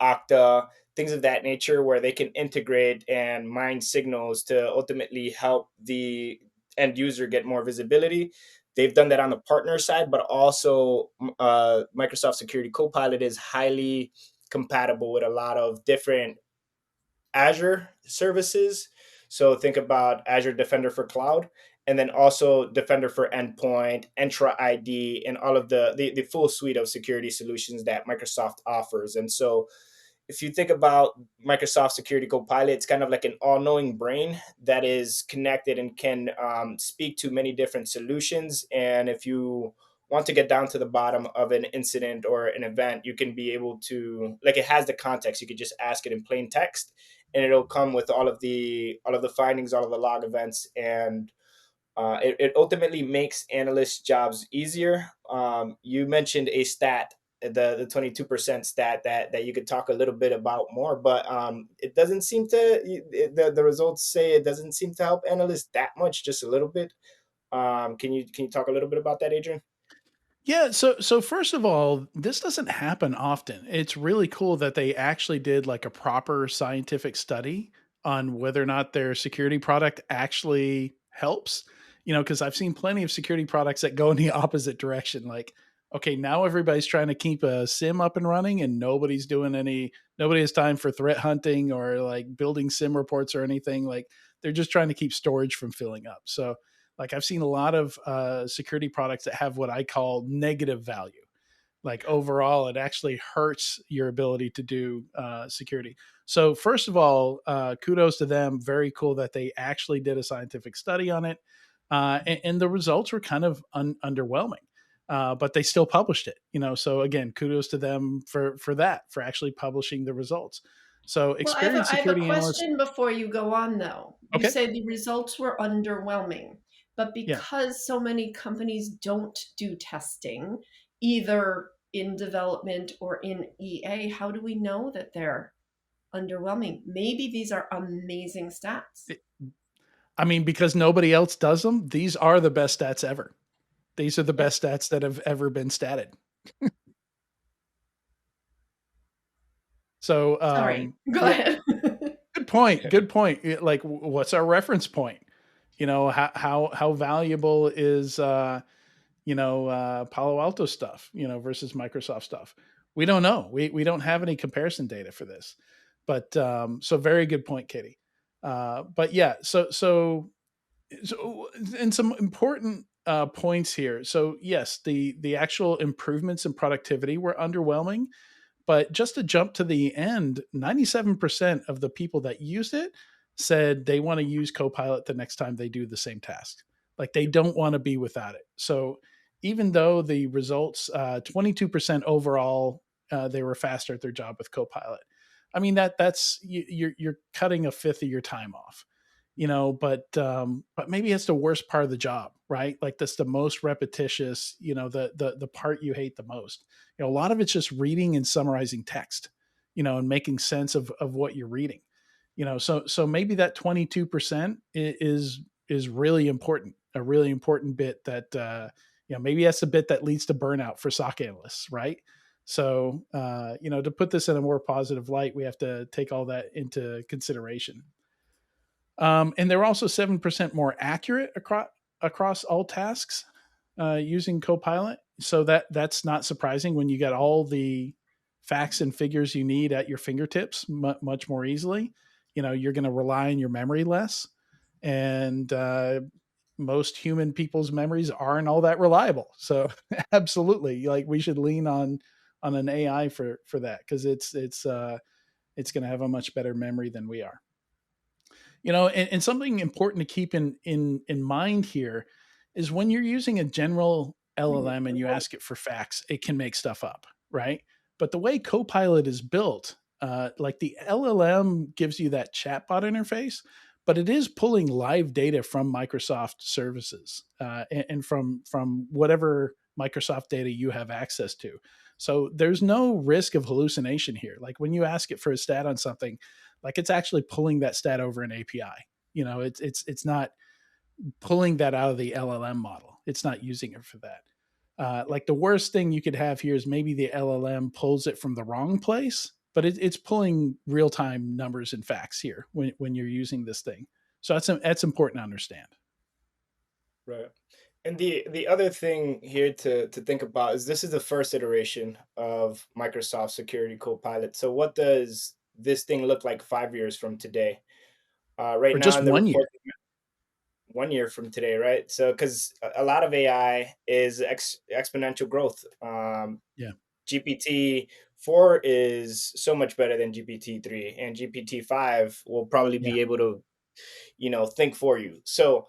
Speaker 4: Okta, things of that nature, where they can integrate and mine signals to ultimately help the end user get more visibility. They've done that on the partner side, but also Microsoft Security Copilot is highly compatible with a lot of different Azure services. So think about Azure Defender for Cloud, and then also Defender for Endpoint, Entra ID, and all of the full suite of security solutions that Microsoft offers. And so if you think about Microsoft Security Copilot, it's kind of like an all knowing brain that is connected and can speak to many different solutions. And if you want to get down to the bottom of an incident or an event, you can be able to, like, it has the context. You could just ask it in plain text, and it'll come with all of the findings, all of the log events, and it ultimately makes analysts' jobs easier. You mentioned a stat, the 22% stat that you could talk a little bit about more, but it doesn't seem to the results say it doesn't seem to help analysts that much, just a little bit. Can you talk a little bit about that, Adrian?
Speaker 1: Yeah, so first of all, this doesn't happen often. It's really cool that they actually did like a proper scientific study on whether or not their security product actually helps. Because I've seen plenty of security products that go in the opposite direction. Like, okay, now everybody's trying to keep a SIM up and running, and nobody has time for threat hunting or like building SIM reports or anything. Like, they're just trying to keep storage from filling up. So like I've seen a lot of security products that have what I call negative value. Like overall, it actually hurts your ability to do security. So first of all, kudos to them. Very cool that they actually did a scientific study on it, and the results were kind of underwhelming. But they still published it. So again, kudos to them for that, for actually publishing the results. So
Speaker 3: Well,
Speaker 1: experienced
Speaker 3: I have a
Speaker 1: security analysts.
Speaker 3: question before you go on, though. You
Speaker 1: Okay,
Speaker 3: say the results were underwhelming, but
Speaker 1: yeah.
Speaker 3: because so many companies don't do testing, either in development or in EA, how do we know that they're underwhelming? Maybe these are amazing stats.
Speaker 1: I mean, because nobody else does them, these are the best stats ever. These are the best stats that have ever been statted. So,
Speaker 3: Sorry, go
Speaker 1: yeah,
Speaker 3: ahead.
Speaker 1: good point. Good point. Like, what's our reference point? How valuable is Palo Alto stuff, versus Microsoft stuff? We don't know. We don't have any comparison data for this. But so very good point, Katie. But yeah, so and some important points here. So yes, the actual improvements in productivity were underwhelming, but just to jump to the end, 97% of the people that used it said they want to use Copilot the next time they do the same task. Like they don't want to be without it. So even though the results, 22% overall, they were faster at their job with Copilot. I mean that's you're cutting a fifth of your time off, but maybe it's the worst part of the job, right? Like that's the most repetitious, the part you hate the most. A lot of it's just reading and summarizing text, and making sense of what you're reading. So maybe that 22% is really important, a really important bit that maybe that's the bit that leads to burnout for SOC analysts, right? So to put this in a more positive light, we have to take all that into consideration. And they're also 7% more accurate across all tasks using Copilot. So that's not surprising when you get all the facts and figures you need at your fingertips much more easily. You're going to rely on your memory less, and most human people's memories aren't all that reliable. So absolutely, like we should lean on an AI for that, because it's going to have a much better memory than we are. And something important to keep in mind here is when you're using a general LLM and you ask it for facts, it can make stuff up, right? But the way Copilot is built, like the LLM gives you that chatbot interface, but it is pulling live data from Microsoft services and from whatever Microsoft data you have access to. So there's no risk of hallucination here. Like when you ask it for a stat on something, like it's actually pulling that stat over an API. You know, it's not pulling that out of the LLM model. It's not using it for that. Like the worst thing you could have here is maybe the LLM pulls it from the wrong place, but it's pulling real time numbers and facts here when you're using this thing. So that's important to understand.
Speaker 4: Right. And the other thing here to think about is this is the first iteration of Microsoft Security Copilot. So what does this thing look like 5 years from today? Right
Speaker 1: Or
Speaker 4: now
Speaker 1: just
Speaker 4: in the
Speaker 1: 1 year.
Speaker 4: report, 1 year from today, right? So because a lot of AI is exponential growth.
Speaker 1: Yeah.
Speaker 4: GPT-4 is so much better than GPT-3, and GPT-5 will probably
Speaker 1: Yeah.
Speaker 4: be able to think for you. So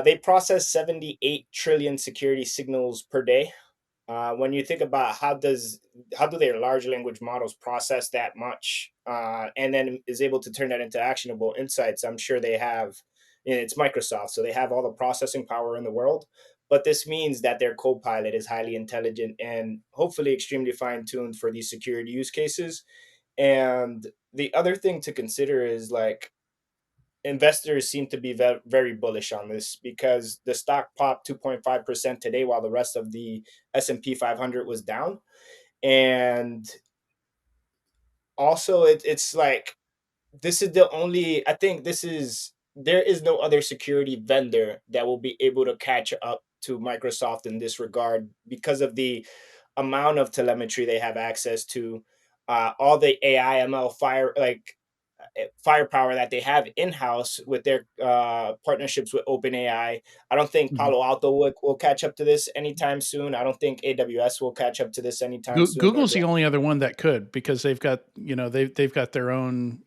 Speaker 4: they process 78 trillion security signals per day. When you think about how do their large language models process that much, and then is able to turn that into actionable insights, I'm sure they have. It's Microsoft, so they have all the processing power in the world. But this means that their co-pilot is highly intelligent and hopefully extremely fine-tuned for these security use cases. And the other thing to consider is like investors seem to be very bullish on this because the stock popped 2.5% today while the rest of the S&P 500 was down. And also it's like this is the only I think this is there is no other security vendor that will be able to catch up to Microsoft in this regard because of the amount of telemetry they have access to, all the AI ML firepower that they have in house with their partnerships with OpenAI. I don't think
Speaker 1: Mhm.
Speaker 4: Palo Alto will catch up to this anytime soon. I don't think AWS will catch up to this anytime soon. Or
Speaker 1: Google's the only other one that could because they've got they've got their own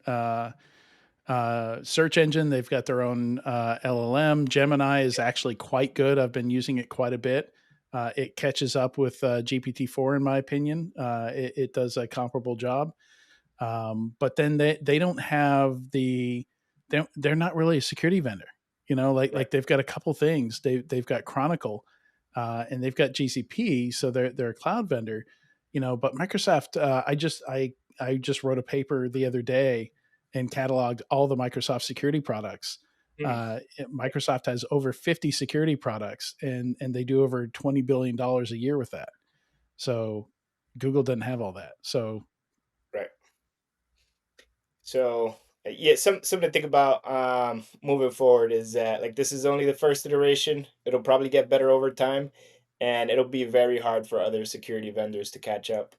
Speaker 1: search engine. They've got their own LLM. Gemini is actually quite good. I've been using it quite a bit. It catches up with GPT-4 in my opinion. It does a comparable job. But then they don't have they're not really a security vendor. You know,
Speaker 4: right.
Speaker 1: like they've got a couple things. They've got Chronicle, and they've got GCP, so they're a cloud vendor. You know, but Microsoft, I just wrote a paper the other day and cataloged all the Microsoft security products.
Speaker 4: Hmm.
Speaker 1: Microsoft has over 50 security products, and they do over $20 billion a year with that. So Google doesn't have all that. So
Speaker 4: Right. So yeah, something to think about moving forward is that like this is only the first iteration. It'll probably get better over time, and it'll be very hard for other security vendors to catch up.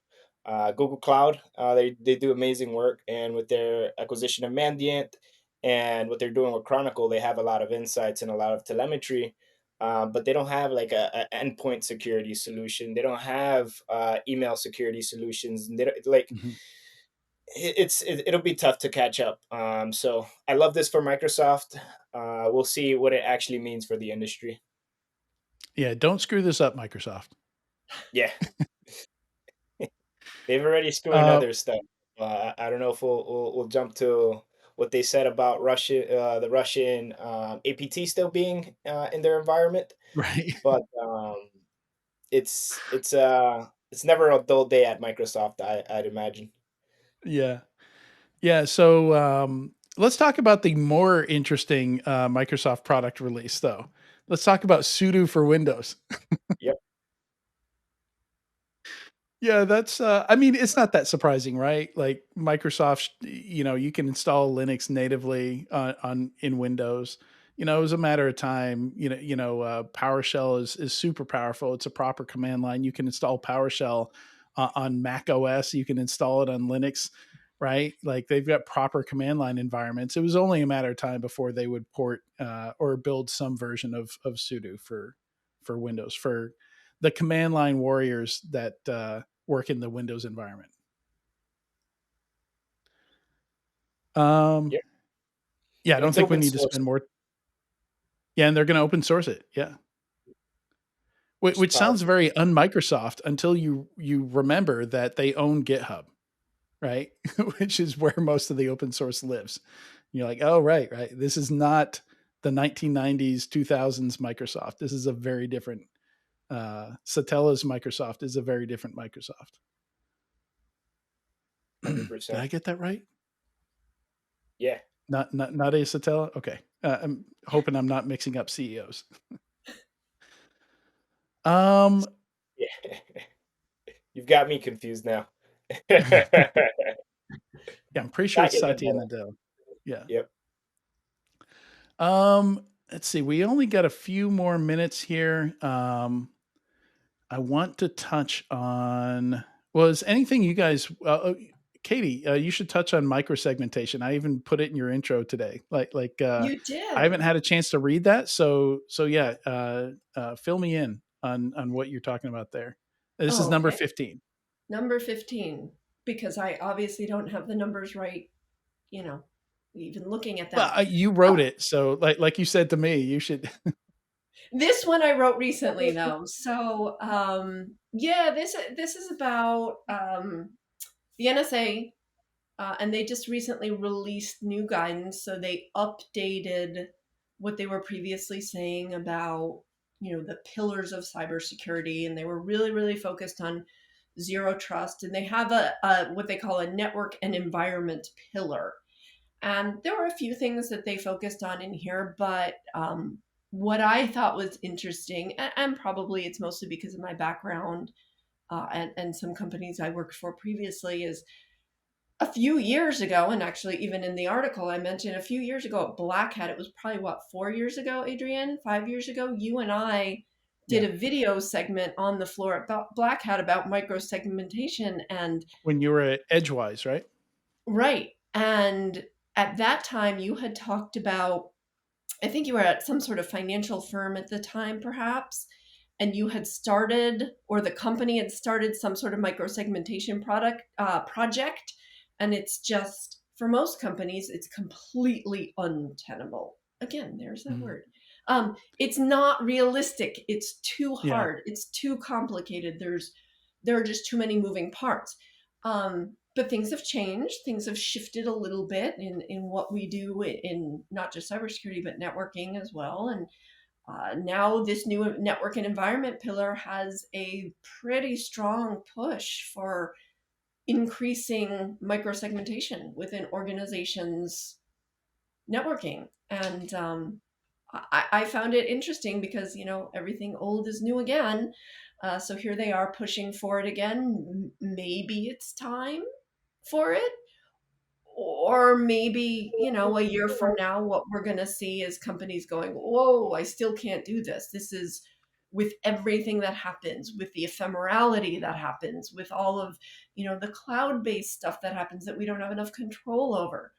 Speaker 4: Google Cloud, they do amazing work, and with their acquisition of Mandiant and what they're doing with Chronicle, they have a lot of insights and a lot of telemetry. But they don't have like a endpoint security solution. They don't have email security solutions. And they don't, like
Speaker 1: mhm.
Speaker 4: it'll be tough to catch up. So I love this for Microsoft. We'll see what it actually means for the industry.
Speaker 1: Yeah, don't screw this up, Microsoft.
Speaker 4: Yeah, they've already screwing
Speaker 1: Uh,
Speaker 4: other stuff. I don't know if we'll jump to what they said about the Russian APT still being in their environment,
Speaker 1: right.
Speaker 4: but it's never a dull day at Microsoft. I'd imagine.
Speaker 1: Yeah. Yeah. So let's talk about the more interesting Microsoft product release, though. Let's talk about Sudo for Windows.
Speaker 4: Yep.
Speaker 1: Yeah, that's I mean, it's not that surprising, right? Like Microsoft, you can install Linux natively on in Windows. You know, it was a matter of time. PowerShell is super powerful. It's a proper command line. You can install PowerShell on Mac OS. You can install it on Linux, right? Like they've got proper command line environments. It was only a matter of time before they would port or build some version of sudo for Windows for the command line warriors that work in the Windows environment. Um,
Speaker 4: Yep.
Speaker 1: yeah, I
Speaker 4: And
Speaker 1: don't
Speaker 4: it's
Speaker 1: think we
Speaker 4: open
Speaker 1: need to
Speaker 4: source.
Speaker 1: spend more. Yeah, and they're going to open source it. Yeah.
Speaker 4: which is
Speaker 1: which sounds
Speaker 4: powerful.
Speaker 1: very un-Microsoft until you remember that they own GitHub, right? Which is where most of the open source lives. And you're like, oh, right, right. This is not the 1990s, 2000s Microsoft. This is a very different. Satella's Microsoft is a very different Microsoft. Did
Speaker 4: 100%.
Speaker 1: I get that right?
Speaker 4: Yeah.
Speaker 1: Not a Satella. Okay, I'm hoping I'm not mixing up CEOs. Um,
Speaker 4: Yeah. You've got me confused now.
Speaker 1: yeah, I'm pretty sure
Speaker 4: I
Speaker 1: it's
Speaker 4: get that
Speaker 1: Satya
Speaker 4: better.
Speaker 1: Nadella. Yeah.
Speaker 4: Yep.
Speaker 1: Let's see. We only got a few more minutes here. I want to touch on. Was anything you guys? Katie, you should touch on microsegmentation. I even put it in your intro today.
Speaker 3: You
Speaker 1: I haven't
Speaker 3: did.
Speaker 1: had a chance to read that, so yeah. Fill me in on what you're talking about there. This is
Speaker 3: Oh,
Speaker 1: number
Speaker 3: okay.
Speaker 1: 15.
Speaker 3: Number 15, because I obviously don't have the numbers right, you know, even looking at
Speaker 1: Well,
Speaker 3: that.
Speaker 1: you
Speaker 3: Uh,
Speaker 1: wrote it, so like you said to me, you should.
Speaker 3: this one I wrote recently, though. So, yeah, this is about the NSA, and they just recently released new guidance. So they updated what they were previously saying about, the pillars of cybersecurity, and they were really, really focused on zero trust. And they have a what they call a network and environment pillar. And there were a few things that they focused on in here, but what I thought was interesting, and probably it's mostly because of my background and some companies I worked for previously, is a few years ago, and actually even in the article I mentioned a few years ago at Black Hat, it was probably what, 4 years ago, Adrian, 5 years ago, you and I did
Speaker 1: Yeah,
Speaker 3: a video segment on the floor at Black Hat about microsegmentation. And
Speaker 1: when you were at Edgewise, right?
Speaker 3: right. And at that time you had talked about, I think you were at some sort of financial firm at the time, perhaps, and you had started, or the company had started some sort of microsegmentation project, and it's just, for most companies, it's completely untenable. Again, there's that
Speaker 1: Mhm.
Speaker 3: word. It's not realistic. It's too
Speaker 1: Yeah.
Speaker 3: hard. It's too complicated. There are just too many moving parts. But things have changed. Things have shifted a little bit in what we do in not just cybersecurity, but networking as well. And now this new network and environment pillar has a pretty strong push for increasing microsegmentation within organizations' networking. And I found it interesting because, everything old is new again. So here they are pushing for it again. Maybe it's time for it, or maybe, a year from now, what we're going to see is companies going, whoa, I still can't do this. This is, with everything that happens, with the ephemerality that happens, with all of, the cloud-based stuff that happens that we don't have enough control over.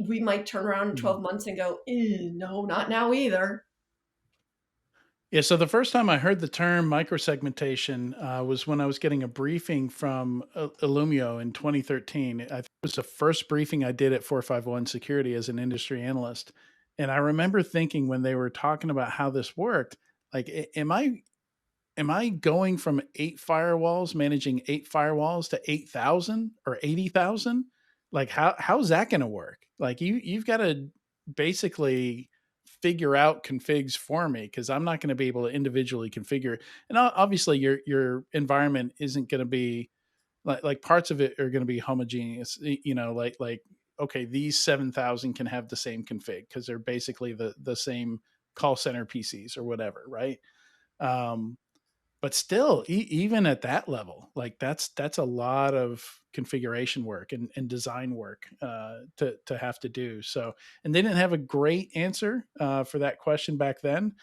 Speaker 3: We might turn around in
Speaker 1: Mhm.
Speaker 3: 12 months and go, no, not now either.
Speaker 1: Yeah, so the first time I heard the term microsegmentation was when I was getting a briefing from Illumio in 2013. I think it was the first briefing I did at 451 Security as an industry analyst. And I remember thinking when they were talking about how this worked, like, am I going from 8 firewalls, managing 8 firewalls to 8,000 or 80,000? Like, how's that going to work? Like, you've got to basically figure out configs for me, because I'm not going to be able to individually configure. And obviously your environment isn't going to be like parts of it are going to be homogeneous, like okay, these 7,000 can have the same config because they're basically the same call center PCs or whatever, right? Um, but still, even at that level, like that's a lot of configuration work and design work to have to do. So, and they didn't have a great answer for that question back then,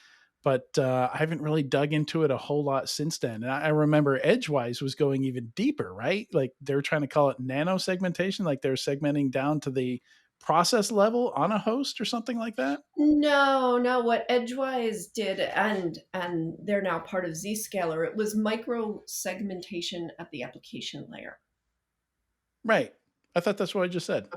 Speaker 1: but I haven't really dug into it a whole lot since then. And I remember Edgewise was going even deeper, right? Like they're trying to call it nano segmentation, like they're segmenting down to the process level on a host or something like that.
Speaker 3: No, no, what Edgewise did, and they're now part of Zscaler, it was micro segmentation at the application layer.
Speaker 1: Right. I thought that's what I just said.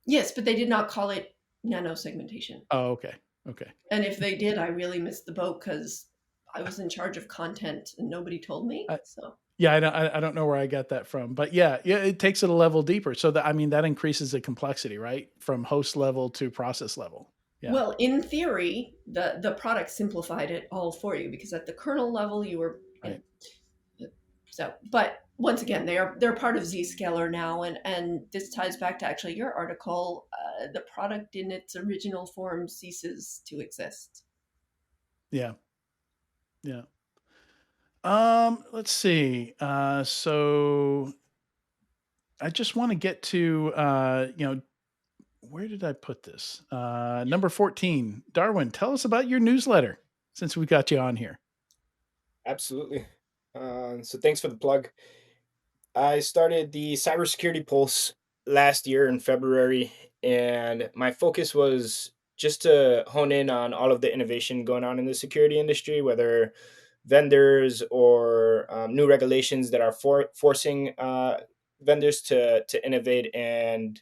Speaker 3: Yes, but they did not call it nano segmentation.
Speaker 1: Oh, okay. Okay.
Speaker 3: And if they did, I really missed the boat, because I was in charge of content and nobody told me.
Speaker 1: I,
Speaker 3: So,
Speaker 1: yeah, I don't know where I got that from, but yeah, it takes it a level deeper. So that, I mean, that increases the complexity, right? From host level to process level. Yeah.
Speaker 3: well, in theory, the product simplified it all for you because at the kernel level, you were,
Speaker 1: Right.
Speaker 3: so, but once again, they're part of Zscaler now, and this ties back to actually your article. The product in its original form ceases to exist.
Speaker 1: Yeah. Yeah. Let's see. So I just want to get to, where did I put this? Number 14. Darwin, tell us about your newsletter since we got you on here.
Speaker 4: Absolutely. So thanks for the plug. I started the Cybersecurity Pulse last year in February, and my focus was just to hone in on all of the innovation going on in the security industry, whether vendors or new regulations that are forcing vendors to innovate and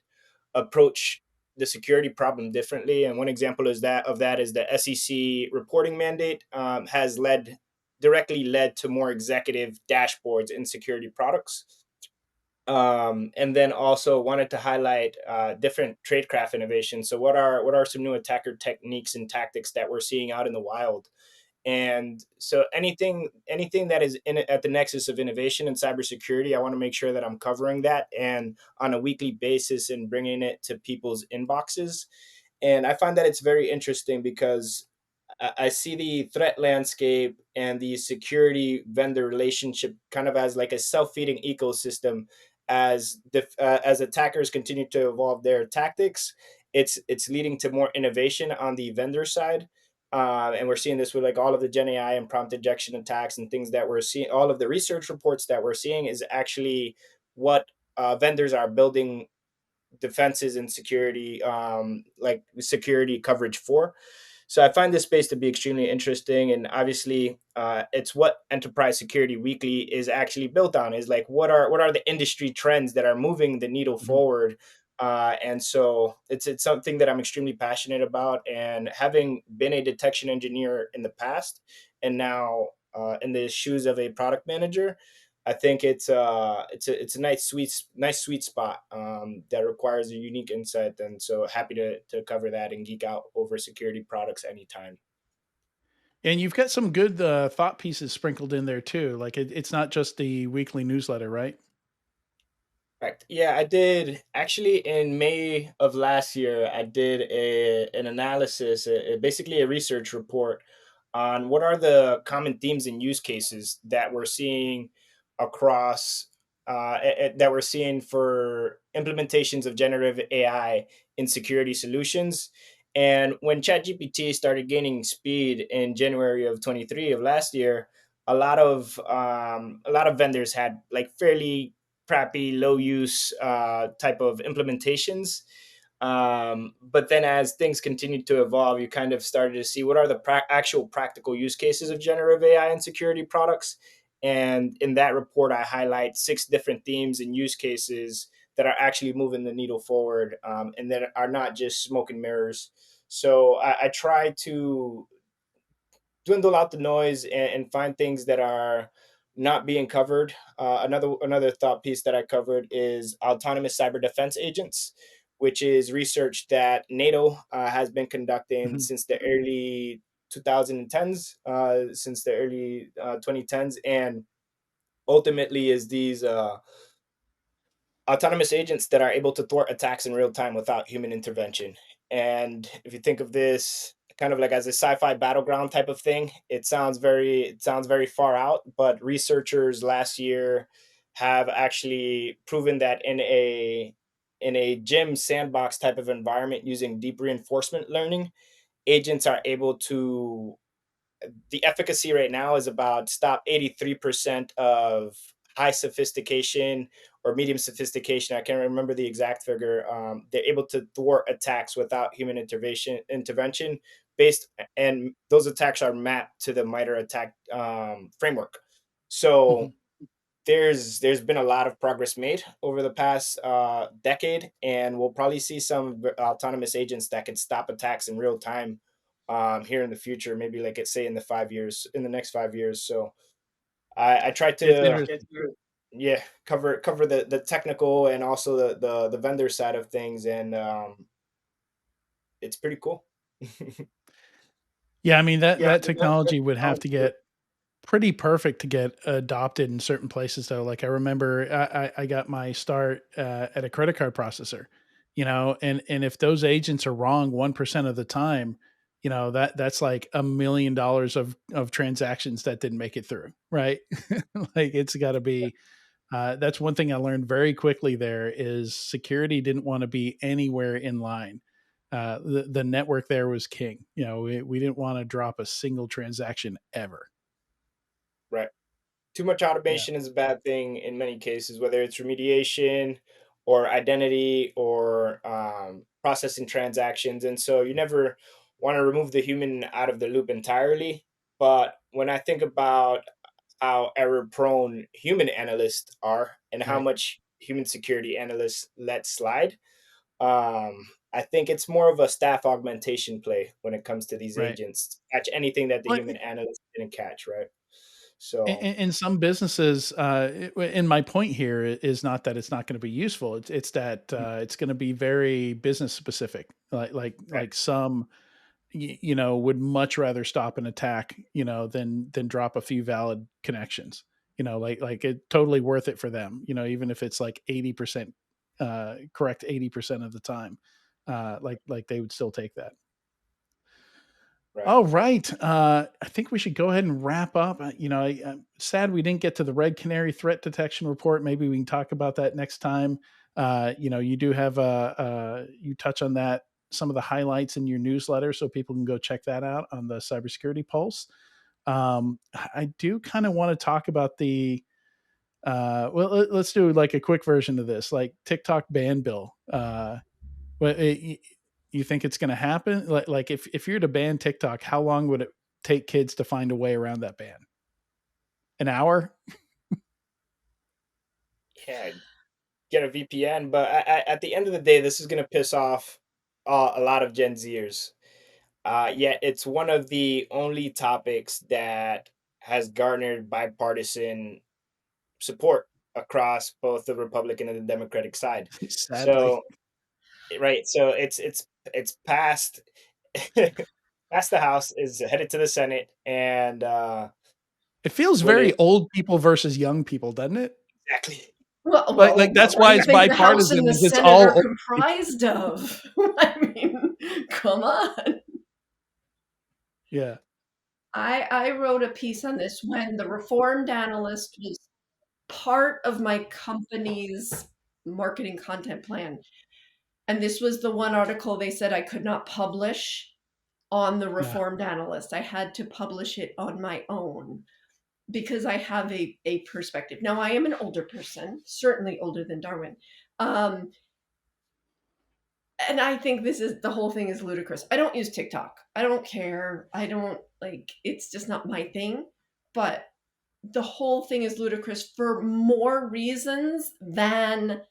Speaker 4: approach the security problem differently. And one example that is the SEC reporting mandate has directly led to more executive dashboards in security products. And then also wanted to highlight different tradecraft innovations. So what are some new attacker techniques and tactics that we're seeing out in the wild? And so anything that is at the nexus of innovation and cybersecurity, I want to make sure that I'm covering that and on a weekly basis and bringing it to people's inboxes. And I find that it's very interesting because I see the threat landscape and the security vendor relationship kind of as like a self-feeding ecosystem. As attackers continue to evolve their tactics, it's leading to more innovation on the vendor side. And we're seeing this with like all of the Gen AI and prompt injection attacks and things that we're seeing. All of the research reports that we're seeing is actually what vendors are building defenses and security, like security coverage for. So I find this space to be extremely interesting, and obviously, it's what Enterprise Security Weekly is actually built on. Is like what are the industry trends that are moving the needle
Speaker 1: Mhm.
Speaker 4: forward, and so it's something that I'm extremely passionate about. And having been a detection engineer in the past, and now in the shoes of a product manager, I think it's a nice sweet spot that requires a unique insight, and so happy to cover that and geek out over security products anytime.
Speaker 1: And you've got some good thought pieces sprinkled in there too. Like it's not just the weekly newsletter, right?
Speaker 4: Right. Yeah, I did actually in May of last year. I did an analysis, basically a research report on what are the common themes and use cases that we're seeing across that we're seeing for implementations of generative AI in security solutions. And when ChatGPT started gaining speed in January of 23 of last year, a lot of vendors had like fairly crappy, low use type of implementations. But then as things continued to evolve, you kind of started to see what are the actual practical use cases of generative AI and security products. And in that report, I highlight 6 different themes and use cases that are actually moving the needle forward, and that are not just smoke and mirrors. So I try to dwindle out the noise and find things that are not being covered. Another thought piece that I covered is autonomous cyber defense agents, which is research that NATO has been conducting
Speaker 1: Mhm.
Speaker 4: since the early 2010s, since the early 2010s, and ultimately is these autonomous agents that are able to thwart attacks in real time without human intervention. And if you think of this kind of like as a sci-fi battleground type of thing, it sounds very far out, but researchers last year have actually proven that in a gym sandbox type of environment using deep reinforcement learning, agents are able to the efficacy right now is about stop 83% of high sophistication or medium sophistication. I can't remember the exact figure. They're able to thwart attacks without human intervention based, and those attacks are mapped to the MITRE attack framework. So
Speaker 1: Mhm.
Speaker 4: there's been a lot of progress made over the past decade, and we'll probably see some autonomous agents that can stop attacks in real time here in the future, maybe like let's say in the next 5 years. So I try
Speaker 1: It's
Speaker 4: to,
Speaker 1: interesting.
Speaker 4: yeah, cover the technical and also the vendor side of things, and it's pretty cool.
Speaker 1: Yeah, I mean that
Speaker 4: Yeah,
Speaker 1: that
Speaker 4: that
Speaker 1: technology would have to
Speaker 4: technology.
Speaker 1: get pretty perfect to get adopted in certain places though. Like I remember I got my start at a credit card processor, and if those agents are wrong 1% of the time, that's like $1 million of transactions that didn't make it through, right? Like it's got to be. That's one thing I learned very quickly. There is security didn't want to be anywhere in line. The network there was king. We didn't want to drop a single transaction ever.
Speaker 4: Right. Too much
Speaker 1: Yeah.
Speaker 4: automation is a bad thing in many cases, whether it's remediation or identity or processing transactions. And so you never want to remove the human out of the loop entirely. But when I think about how error prone human analysts are and how
Speaker 1: Right.
Speaker 4: much human security analysts let slide, I think it's more of a staff augmentation play when it comes to these
Speaker 1: Right.
Speaker 4: agents. Catch anything that the
Speaker 1: Well,
Speaker 4: human analyst didn't catch, right? So,
Speaker 1: in some businesses, and my point here is not that it's not going to be useful. It's that it's going to be very business specific.
Speaker 4: right,
Speaker 1: Like some, would much rather stop an attack, than drop a few valid connections. Like it totally worth it for them. Even if it's like 80% correct 80% of the time, like they would still take that.
Speaker 4: right.
Speaker 1: All right. I think we should go ahead and wrap up. I'm sad we didn't get to the Red Canary threat detection report. Maybe we can talk about that next time. You do have you touch on that, some of the highlights in your newsletter, so people can go check that out on the Cybersecurity Pulse. I do kind of want to talk about let's do like a quick version of this, like TikTok ban bill. But you think it's going to happen? Like if you're to ban TikTok, how long would it take kids to find a way around that ban? An hour?
Speaker 4: Yeah, get a VPN. But at the end of the day, this is going to piss off a lot of Gen Zers. Yet it's one of the only topics that has garnered bipartisan support across both the Republican and the Democratic side.
Speaker 1: Sadly,
Speaker 4: So, right, so it's passed past the House, is headed to the Senate, and
Speaker 1: it feels
Speaker 4: when
Speaker 1: very
Speaker 4: it
Speaker 1: old people versus young people, doesn't it?
Speaker 4: exactly.
Speaker 1: Like that's
Speaker 3: What do
Speaker 1: why
Speaker 3: you
Speaker 1: it's
Speaker 3: think the House
Speaker 1: bipartisan.
Speaker 3: and the
Speaker 1: Is it's
Speaker 3: Senate
Speaker 1: all
Speaker 3: are
Speaker 1: old people.
Speaker 3: comprised of? I mean, come on.
Speaker 1: Yeah.
Speaker 3: I wrote a piece on this when the reformed analyst was part of my company's marketing content plan. And this was the one article they said I could not publish on the
Speaker 1: Yeah.
Speaker 3: reformed analyst. I had to publish it on my own because I have a perspective. Now, I am an older person, certainly older than Darwin. Um, and I think the whole thing is ludicrous. I don't use TikTok. I don't care. I don't like it's just not my thing. But the whole thing is ludicrous for more reasons than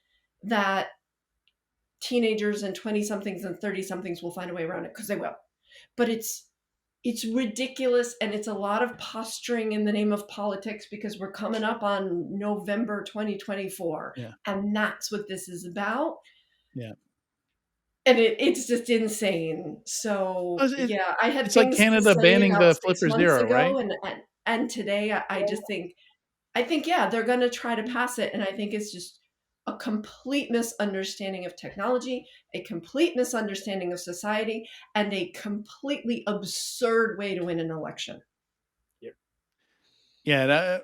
Speaker 3: that teenagers and 20 somethings and 30 somethings will find a way around it because they will. But it's ridiculous and it's a lot of posturing in the name of politics because we're coming up on November 2024
Speaker 1: Yeah.
Speaker 3: and that's what this is about.
Speaker 1: Yeah.
Speaker 3: And it's just insane. So
Speaker 1: It,
Speaker 3: yeah, I had
Speaker 1: it's like
Speaker 3: things to
Speaker 1: Canada
Speaker 3: say
Speaker 1: banning
Speaker 3: about
Speaker 1: the
Speaker 3: 6
Speaker 1: flipper
Speaker 3: months
Speaker 1: zero,
Speaker 3: ago
Speaker 1: right?
Speaker 3: and today I just think yeah, they're going to try to pass it and I think it's just a complete misunderstanding of technology, a complete misunderstanding of society, and a completely absurd way to win an election.
Speaker 4: Yep.
Speaker 1: Yeah.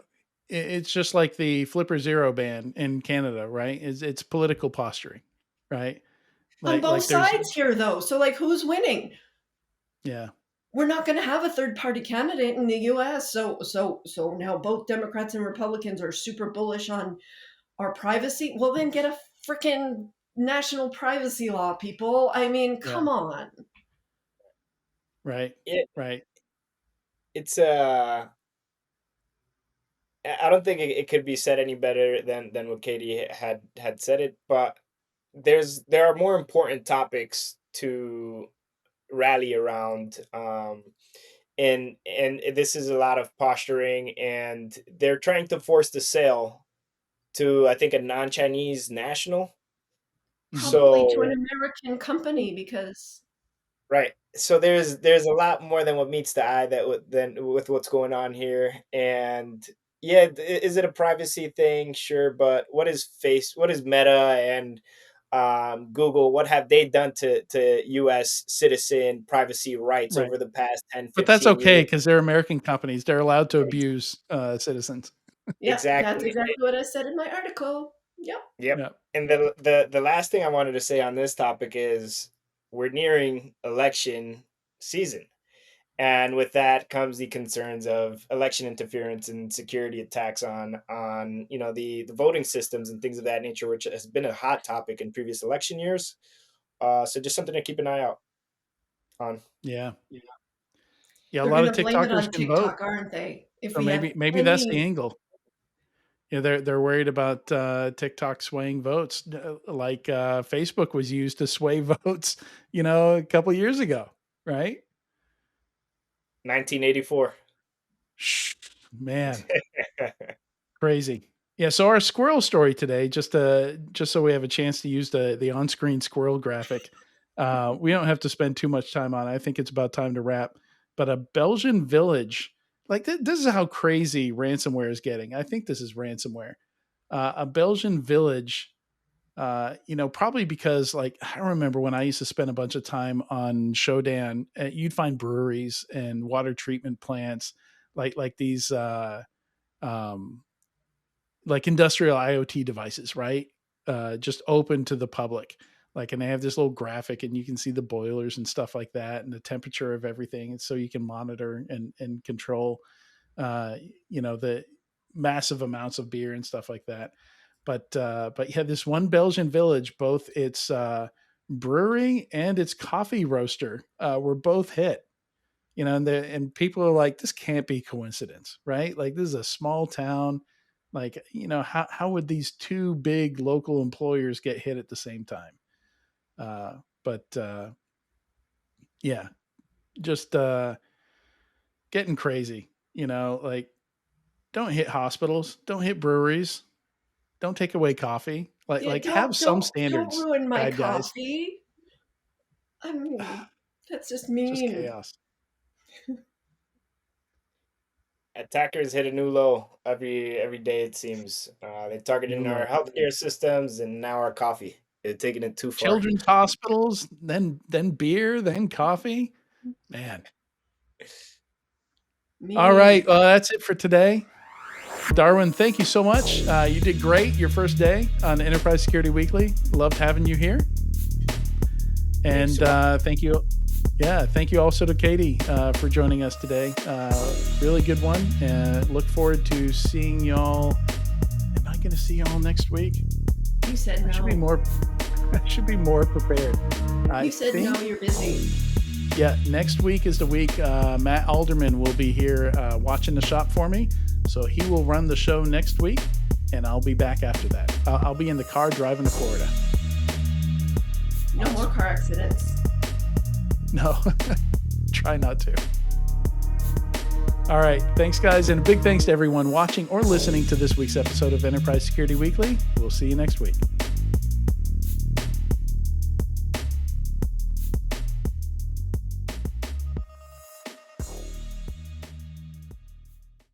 Speaker 1: It's just like the flipper zero ban in Canada, right? It's political posturing, right?
Speaker 3: On both
Speaker 1: Like there's
Speaker 3: sides here though. So like who's winning?
Speaker 1: yeah.
Speaker 3: We're not going to have a third party candidate in the US. So now both Democrats and Republicans are super bullish on our privacy. Well then get a freaking national privacy law, people. I mean,
Speaker 1: Yeah.
Speaker 3: come on.
Speaker 1: Right.
Speaker 4: It
Speaker 1: Right.
Speaker 4: it's I don't think it could be said any better than what Katie had said it, but there are more important topics to rally around. And this is a lot of posturing, and they're trying to force the sale to, I think, a non-Chinese national.
Speaker 3: Probably to an
Speaker 4: So
Speaker 3: American company because
Speaker 4: right. So there's a lot more than what meets the eye than with what's going on here. And yeah, is it a privacy thing? Sure, but what is Meta and Google, what have they done to US citizen privacy rights
Speaker 1: Right.
Speaker 4: over the past 10,
Speaker 1: But that's
Speaker 4: 15
Speaker 1: okay
Speaker 4: years?
Speaker 1: because they're American companies. They're allowed to
Speaker 4: Ex-
Speaker 1: abuse citizens.
Speaker 3: yeah, that's
Speaker 4: Exactly.
Speaker 3: exactly what I said in my article. Yep.
Speaker 4: Yep.
Speaker 1: Yeah.
Speaker 4: And the last thing I wanted to say on this topic is we're nearing election season. And with that comes the concerns of election interference and security attacks on the voting systems and things of that nature, which has been a hot topic in previous election years. So just something to keep an eye out on.
Speaker 1: Yeah. Yeah. A
Speaker 3: They're
Speaker 1: lot of
Speaker 3: gonna blame it
Speaker 1: TikTokers
Speaker 3: on
Speaker 1: can vote.
Speaker 3: TikTok, aren't they? If
Speaker 1: So
Speaker 3: we have
Speaker 1: maybe that's the
Speaker 3: any,
Speaker 1: angle. Yeah, they're worried about TikTok swaying votes, like Facebook was used to sway votes, a couple years ago, right?
Speaker 4: 1984.
Speaker 1: Shh, man, crazy. Yeah. So our squirrel story today, just so we have a chance to use the on screen squirrel graphic, we don't have to spend too much time on it. I think it's about time to wrap. But a Belgian village, like this is how crazy ransomware is getting. I think this is ransomware. A Belgian village, probably because like I remember when I used to spend a bunch of time on Shodan, you'd find breweries and water treatment plants, like these um, like industrial IoT devices, right? Just open to the public. Like, and they have this little graphic, and you can see the boilers and stuff like that, and the temperature of everything, and so you can monitor and control, uh, the massive amounts of beer and stuff like that. But yeah, this one Belgian village, both its brewery and its coffee roaster were both hit. And people are like, this can't be coincidence, right? Like this is a small town. Like, how would these two big local employers get hit at the same time? But yeah, just getting crazy. Like don't hit hospitals, don't hit breweries, don't take away coffee. Like
Speaker 3: yeah,
Speaker 1: like have some
Speaker 3: don't
Speaker 1: standards,
Speaker 3: ruin my
Speaker 1: bad guys.
Speaker 3: coffee. I mean, that's just
Speaker 1: Just
Speaker 3: mean.
Speaker 1: chaos.
Speaker 4: Attackers hit a new low every day, it seems. They're targeting
Speaker 1: New
Speaker 4: our
Speaker 1: low.
Speaker 4: healthcare systems and now our coffee. They're taking it too far.
Speaker 1: Children's hospitals, then beer, then coffee. Man. All
Speaker 3: Mean.
Speaker 1: right. Well, that's it for today. Darwin, thank you so much. You did great your first day on Enterprise Security Weekly. Loved having you here. And thank you. Yeah, thank you also to Katie for joining us today. Really good one. Look forward to seeing y'all. Am I going to see y'all next week?
Speaker 3: You said no.
Speaker 1: I should be more prepared.
Speaker 3: You said no, you're busy.
Speaker 1: Yeah, next week is the week Matt Alderman will be here watching the shop for me. So he will run the show next week, and I'll be back after that. I'll be in the car driving to Florida.
Speaker 3: No more car accidents.
Speaker 1: No, try not to. All right. Thanks, guys. And a big thanks to everyone watching or listening to this week's episode of Enterprise Security Weekly. We'll see you next week.